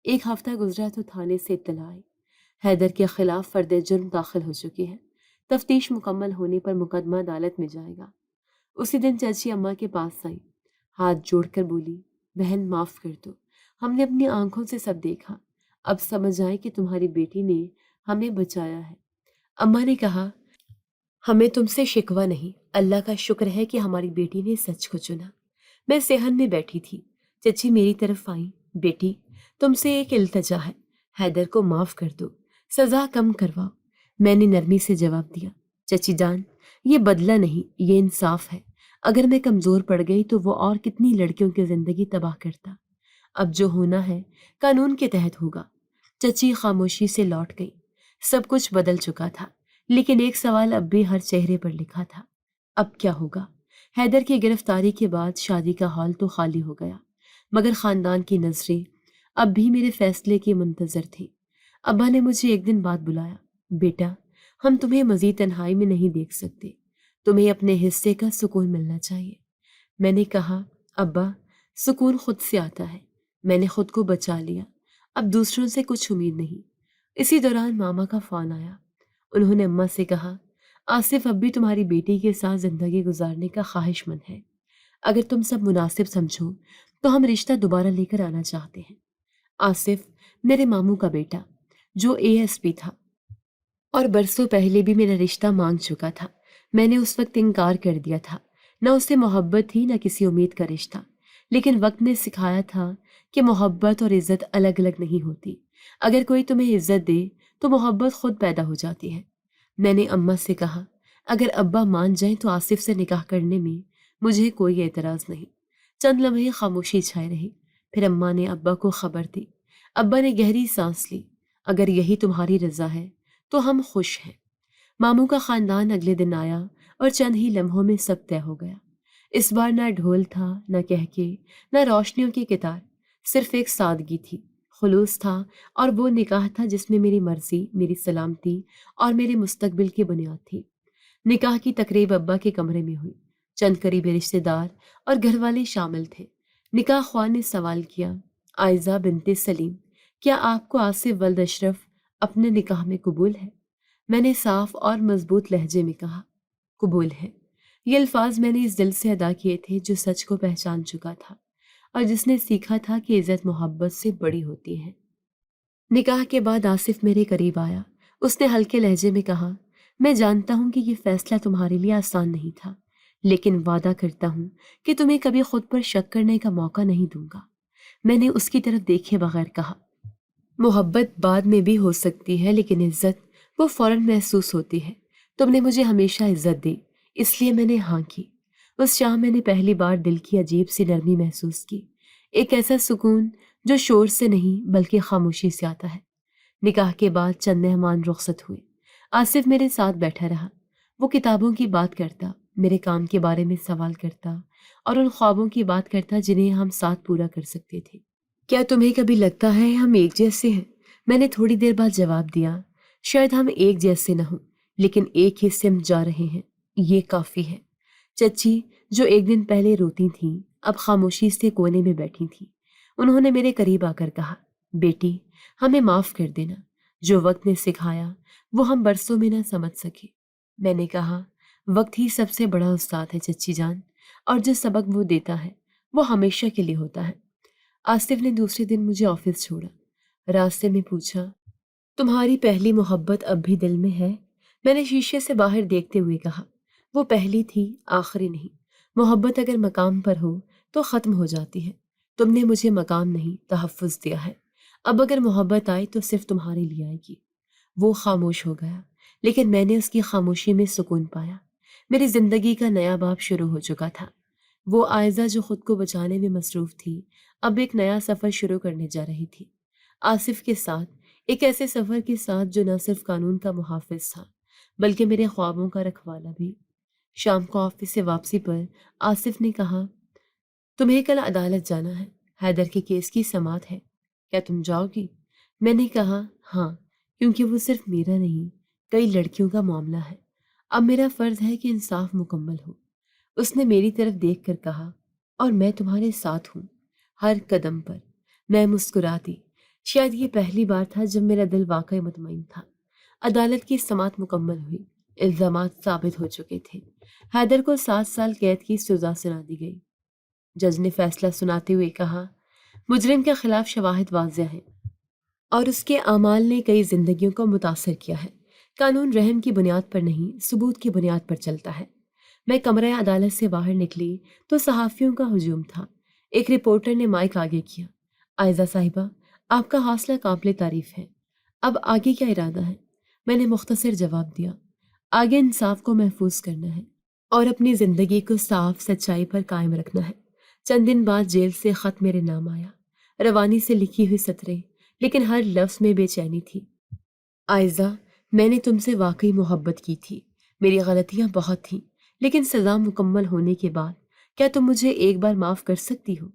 ایک ہفتہ گزرا تو تھانے سے اطلاع آئی، حیدر کے خلاف فرد جرم داخل ہو چکی ہے، تفتیش مکمل ہونے پر مقدمہ عدالت میں جائے گا۔ اسی دن چچی اماں کے پاس آئی، ہاتھ جوڑ کر بولی، بہن معاف کر دو، ہم نے اپنی آنکھوں سے سب دیکھا، اب سمجھ آئے کہ تمہاری بیٹی نے ہمیں بچایا ہے۔ اماں نے کہا، ہمیں تم سے شکوہ نہیں، اللہ کا شکر ہے کہ ہماری بیٹی نے سچ کو چنا۔ میں صحن میں بیٹھی تھی، چچی میری طرف آئیں، بیٹی تم سے ایک التجا ہے، حیدر کو معاف کر دو، سزا کم کرواؤ۔ میں نے نرمی سے جواب دیا، چچی جان یہ بدلہ نہیں، یہ انصاف ہے، اگر میں کمزور پڑ گئی تو وہ اور کتنی لڑکیوں کی زندگی تباہ کرتا۔ اب جو ہونا ہے قانون کے تحت ہوگا۔ چچی خاموشی سے لوٹ گئی۔ سب کچھ بدل چکا تھا، لیکن ایک سوال اب بھی ہر چہرے پر لکھا تھا، اب کیا ہوگا؟ حیدر کی گرفتاری کے بعد شادی کا ہال تو خالی ہو گیا، مگر خاندان کی نظریں اب بھی میرے فیصلے کی منتظر تھی۔ ابا نے مجھے ایک دن بعد بلایا، بیٹا ہم تمہیں مزید تنہائی میں نہیں دیکھ سکتے، تمہیں اپنے حصے کا سکون ملنا چاہیے۔ میں نے کہا، ابا سکون خود سے آتا ہے، میں نے خود کو بچا لیا، اب دوسروں سے کچھ امید نہیں۔ اسی دوران ماما کا فون آیا، انہوں نے اماں سے کہا، آصف اب بھی تمہاری بیٹی کے ساتھ زندگی گزارنے کا خواہش مند ہے، اگر تم سب مناسب سمجھو تو ہم رشتہ دوبارہ لے کر آنا چاہتے ہیں۔ آصف میرے ماموں کا بیٹا جو ASP تھا اور برسوں پہلے بھی میرا رشتہ مانگ چکا تھا، میں نے اس وقت انکار کر دیا تھا، نہ اس سے محبت تھی نہ کسی امید کا رشتہ، لیکن وقت نے سکھایا تھا کہ محبت اور عزت الگ الگ نہیں ہوتی، اگر کوئی تمہیں عزت دے تو محبت خود پیدا ہو جاتی ہے۔ میں نے اماں سے کہا، اگر ابا مان جائیں تو آصف سے نکاح کرنے میں مجھے کوئی اعتراض نہیں۔ چند لمحے خاموشی چھائے رہی، پھر اماں نے ابا کو خبر دی۔ ابا نے گہری سانس لی، اگر یہی تمہاری رضا ہے تو ہم خوش ہیں۔ ماموں کا خاندان اگلے دن آیا اور چند ہی لمحوں میں سب طے ہو گیا۔ اس بار نہ ڈھول تھا، نہ کہکے، نہ روشنیوں کی قطار، صرف ایک سادگی تھی، خلوص تھا، اور وہ نکاح تھا جس میں میری مرضی، میری سلامتی اور میرے مستقبل کی بنیاد تھی۔ نکاح کی تقریب ابا کے کمرے میں ہوئی، چند قریبی رشتہ دار اور گھر والے شامل تھے۔ نکاح خواہ نے سوال کیا، عائزہ بنت سلیم، کیا آپ کو آصف ولد اشرف اپنے نکاح میں قبول ہے؟ میں نے صاف اور مضبوط لہجے میں کہا، قبول ہے۔ یہ الفاظ میں نے اس دل سے ادا کیے تھے جو سچ کو پہچان چکا تھا اور جس نے سیکھا تھا کہ عزت محبت سے بڑی ہوتی ہے۔ نکاح کے بعد آصف میرے قریب آیا، اس نے ہلکے لہجے میں کہا، میں جانتا ہوں کہ یہ فیصلہ تمہارے لیے آسان نہیں تھا، لیکن وعدہ کرتا ہوں کہ تمہیں کبھی خود پر شک کرنے کا موقع نہیں دوں گا۔ میں نے اس کی طرف دیکھے بغیر کہا، محبت بعد میں بھی ہو سکتی ہے، لیکن عزت وہ فوراً محسوس ہوتی ہے۔ تم نے مجھے ہمیشہ عزت دی، اس لیے میں نے ہاں کی۔ اس شام میں نے پہلی بار دل کی عجیب سی نرمی محسوس کی، ایک ایسا سکون جو شور سے نہیں بلکہ خاموشی سے آتا ہے۔ نکاح کے بعد چند مہمان رخصت ہوئے۔ آصف میرے ساتھ بیٹھا رہا، وہ کتابوں کی بات کرتا، میرے کام کے بارے میں سوال کرتا اور ان خوابوں کی بات کرتا جنہیں ہم ساتھ پورا کر سکتے تھے۔ کیا تمہیں کبھی لگتا ہے ہم ایک جیسے ہیں؟ میں نے تھوڑی دیر بعد جواب دیا، شاید ہم ایک جیسے نہ ہوں، لیکن ایک ہی سمت جا رہے ہیں، یہ کافی ہے۔ چچی جو ایک دن پہلے روتی تھیں اب خاموشی سے کونے میں بیٹھی تھیں، انہوں نے میرے قریب آ کر کہا، بیٹی ہمیں معاف کر دینا، جو وقت نے سکھایا وہ ہم برسوں میں نہ سمجھ سکے۔ میں نے کہا، وقت ہی سب سے بڑا استاد ہے چچی جان، اور جو سبق وہ دیتا ہے وہ ہمیشہ کے لیے ہوتا ہے۔ آصف نے دوسرے دن مجھے آفس چھوڑا، راستے میں پوچھا، تمہاری پہلی محبت اب بھی دل میں ہے؟ میں نے شیشے سے باہر دیکھتے ہوئے کہا، وہ پہلی تھی، آخری نہیں۔ محبت اگر مقام پر ہو تو ختم ہو جاتی ہے، تم نے مجھے مقام نہیں تحفظ دیا ہے، اب اگر محبت آئے تو صرف تمہارے لیے آئے گی۔ وہ خاموش ہو گیا، لیکن میں نے اس کی خاموشی میں سکون پایا۔ میری زندگی کا نیا باب شروع ہو چکا تھا۔ وہ عائزہ جو خود کو بچانے میں مصروف تھی، اب ایک نیا سفر شروع کرنے جا رہی تھی، آصف کے ساتھ، ایک ایسے سفر کے ساتھ جو نہ صرف قانون کا محافظ تھا بلکہ میرے خوابوں کا رکھوالا بھی۔ شام کو آفس سے واپسی پر آصف نے کہا، تمہیں کل عدالت جانا ہے، حیدر کے کیس کی سماعت ہے، کیا تم جاؤ گی؟ میں نے کہا ہاں، کیونکہ وہ صرف میرا نہیں، کئی لڑکیوں کا معاملہ ہے۔ اب میرا فرض ہے کہ انصاف مکمل ہو۔ اس نے میری طرف دیکھ کر کہا، اور میں تمہارے ساتھ ہوں، ہر قدم پر۔ میں مسکرا دی۔ شاید یہ پہلی بار تھا جب میرا دل واقعی مطمئن تھا۔ عدالت کی سماعت مکمل ہوئی، الزامات ثابت ہو چکے تھے۔ حیدر کو 7 سال قید کی سزا سنا دی گئی۔ جج نے فیصلہ سناتے ہوئے کہا، مجرم کے خلاف شواہد واضح ہیں اور اس کے اعمال نے کئی زندگیوں کو متاثر کیا ہے۔ قانون رحم کی بنیاد پر نہیں، ثبوت کی بنیاد پر چلتا ہے۔ میں کمرہ عدالت سے باہر نکلی تو صحافیوں کا ہجوم تھا۔ ایک رپورٹر نے مائک آگے کیا، عائزہ صاحبہ، آپ کا حوصلہ قابل تعریف ہے، اب آگے کیا ارادہ ہے؟ میں نے مختصر جواب دیا، آگے انصاف کو محفوظ کرنا ہے اور اپنی زندگی کو صاف سچائی پر قائم رکھنا ہے۔ چند دن بعد جیل سے خط میرے نام آیا، روانی سے لکھی ہوئی سطریں، لیکن ہر لفظ میں بے چینی تھی۔ عائزہ، میں نے تم سے واقعی محبت کی تھی، میری غلطیاں بہت تھیں، لیکن سزا مکمل ہونے کے بعد کیا تم مجھے ایک بار معاف کر سکتی ہو؟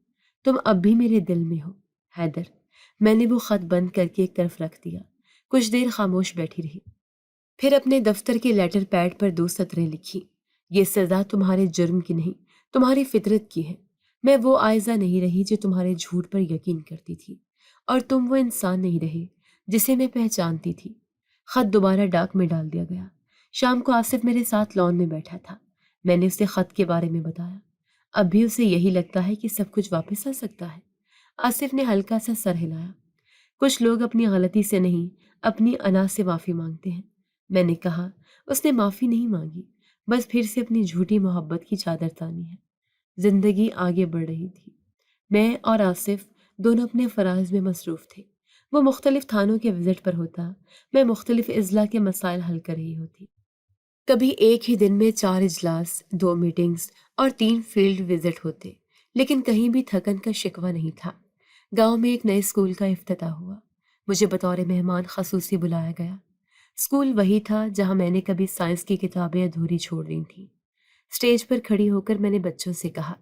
تم اب بھی میرے دل میں ہو، حیدر۔ میں نے وہ خط بند کر کے ایک طرف رکھ دیا، کچھ دیر خاموش بیٹھی رہی، پھر اپنے دفتر کے لیٹر پیڈ پر 2 سطریں لکھی، یہ سزا تمہارے جرم کی نہیں، تمہاری فطرت کی ہے۔ میں وہ عائزہ نہیں رہی جو تمہارے جھوٹ پر یقین کرتی تھی، اور تم وہ انسان نہیں رہے جسے میں پہچانتی تھی۔ خط دوبارہ ڈاک میں ڈال دیا گیا۔ شام کو آصف میرے ساتھ لان میں بیٹھا تھا۔ میں نے اسے خط کے بارے میں بتایا۔ اب بھی اسے یہی لگتا ہے کہ سب کچھ واپس آ سکتا ہے۔ آصف نے ہلکا سا سر ہلایا۔ کچھ لوگ اپنی غلطی سے نہیں، اپنی انا سے معافی مانگتے ہیں۔ میں نے کہا، اس نے معافی نہیں مانگی، بس پھر سے اپنی جھوٹی محبت کی چادر تانی ہے۔ زندگی آگے بڑھ رہی تھی۔ میں اور آصف دونوں اپنے فرائض میں مصروف تھے۔ وہ مختلف تھانوں کے وزٹ پر ہوتا، میں مختلف اضلاع کے مسائل حل کر رہی ہوتی۔ کبھی ایک ہی دن میں 4 اجلاس، 2 میٹنگز اور 3 فیلڈ وزٹ ہوتے، لیکن کہیں بھی تھکن کا شکوہ نہیں تھا۔ گاؤں میں ایک نئے اسکول کا افتتاح ہوا۔ مجھے بطور مہمان خصوصی بلایا گیا۔ اسکول وہی تھا جہاں میں نے کبھی سائنس کی کتابیں ادھوری چھوڑ دی تھیں۔ اسٹیج پر کھڑی ہو کر میں نے بچوں سے کہا،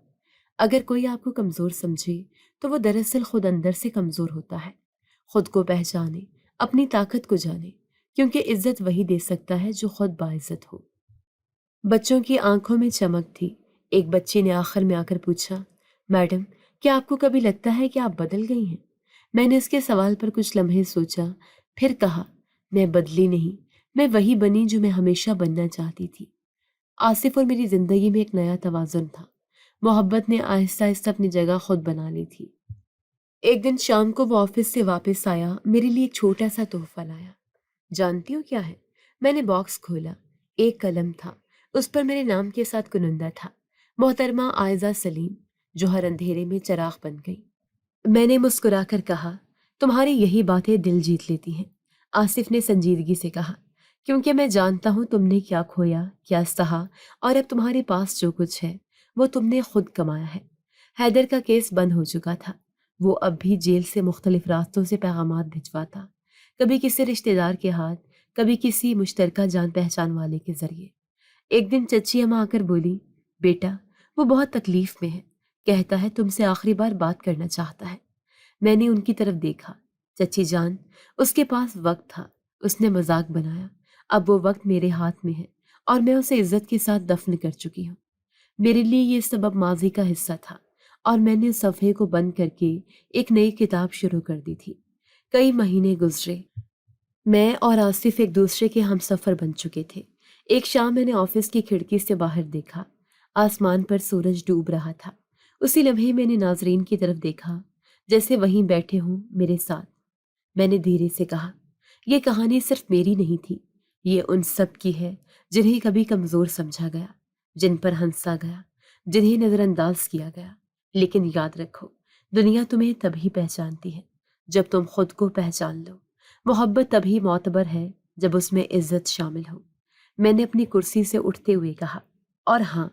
اگر کوئی آپ کو کمزور سمجھے تو وہ دراصل خود اندر سے کمزور ہوتا ہے۔ خود کو پہچانے، اپنی طاقت کو جانے، کیونکہ عزت وہی دے سکتا ہے جو خود باعزت ہو۔ بچوں کی آنکھوں میں چمک تھی۔ ایک بچی نے آخر میں آ کر پوچھا، میڈم، کیا آپ کو کبھی لگتا ہے کہ آپ بدل گئی ہیں؟ میں نے اس کے سوال پر کچھ لمحے سوچا، پھر کہا، میں بدلی نہیں، میں وہی بنی جو میں ہمیشہ بننا چاہتی تھی۔ آصف اور میری زندگی میں ایک نیا توازن تھا۔ محبت نے آہستہ آہستہ اپنی جگہ خود بنا لی تھی۔ ایک دن شام کو وہ آفس سے واپس آیا، میرے لیے ایک چھوٹا سا تحفہ لایا۔ جانتی ہو کیا ہے؟ میں نے باکس کھولا۔ ایک قلم تھا، اس پر میرے نام کے ساتھ کنندہ تھا، محترمہ عائزہ سلیم، جو ہر اندھیرے میں چراغ بن گئی۔ میں نے مسکرا کر کہا، تمہاری یہی باتیں دل جیت لیتی ہیں۔ آصف نے سنجیدگی سے کہا، کیونکہ میں جانتا ہوں تم نے کیا کھویا، کیا سہا، اور اب تمہارے پاس جو کچھ ہے وہ تم نے خود کمایا ہے۔ حیدر کا کیس بند ہو چکا تھا۔ وہ اب بھی جیل سے مختلف راستوں سے پیغامات بھجواتا، کبھی کسی رشتہ دار کے ہاتھ، کبھی کسی مشترکہ جان پہچان والے کے ذریعے۔ ایک دن چچی اماں آ کر بولی، بیٹا، وہ بہت تکلیف میں ہے، کہتا ہے تم سے آخری بار بات کرنا چاہتا ہے۔ میں نے ان کی طرف دیکھا۔ چچی جان، اس کے پاس وقت تھا، اس نے مذاق بنایا۔ اب وہ وقت میرے ہاتھ میں ہے اور میں اسے عزت کے ساتھ دفن کر چکی ہوں۔ میرے لیے یہ سبب ماضی کا حصہ تھا اور میں نے اس صفحے کو بند کر کے ایک نئی کتاب شروع کر دی تھی۔ کئی مہینے گزرے، میں اور آصف ایک دوسرے کے ہم سفر بن چکے تھے۔ ایک شام میں نے آفس کی کھڑکی سے باہر دیکھا، آسمان پر سورج ڈوب رہا تھا۔ اسی لمحے میں نے ناظرین کی طرف دیکھا، جیسے وہیں بیٹھے ہوں میرے ساتھ۔ میں نے دھیرے سے کہا، یہ کہانی صرف میری نہیں تھی، یہ ان سب کی ہے جنہیں کبھی کمزور سمجھا گیا، جن پر ہنسا گیا، جنہیں نظر انداز کیا گیا۔ لیکن یاد رکھو، دنیا تمہیں تبھی پہچانتی ہے جب تم خود کو پہچان لو۔ محبت تبھی معتبر ہے جب اس میں عزت شامل ہو۔ میں نے اپنی کرسی سے اٹھتے ہوئے کہا، اور ہاں،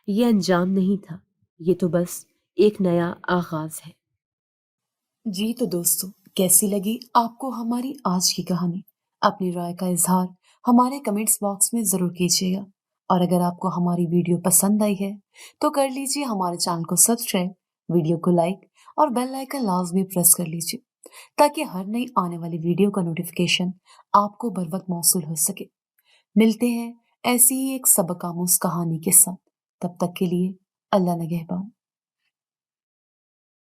یہ انجام نہیں تھا، یہ تو بس ایک نیا آغاز ہے۔ جی تو دوستو، کیسی لگی آپ کو ہماری آج کی کہانی؟ اپنی رائے کا اظہار ہمارے کمنٹس باکس میں ضرور کیجیے گا، اور اگر آپ کو ہماری ویڈیو پسند آئی ہے تو کر لیجیے ہمارے چینل کو سبسکرائب، ویڈیو کو لائک اور بیل آئیکن لازمی پریس کر لیجیے تاکہ ہر نئی آنے والی ویڈیو کا نوٹیفیکیشن آپ کو بر وقت موصول ہو سکے۔ ملتے ہیں ایسی ہی ایک سبق آموز کہانی کے ساتھ، تب تک کے لیے اللہ نگہبان۔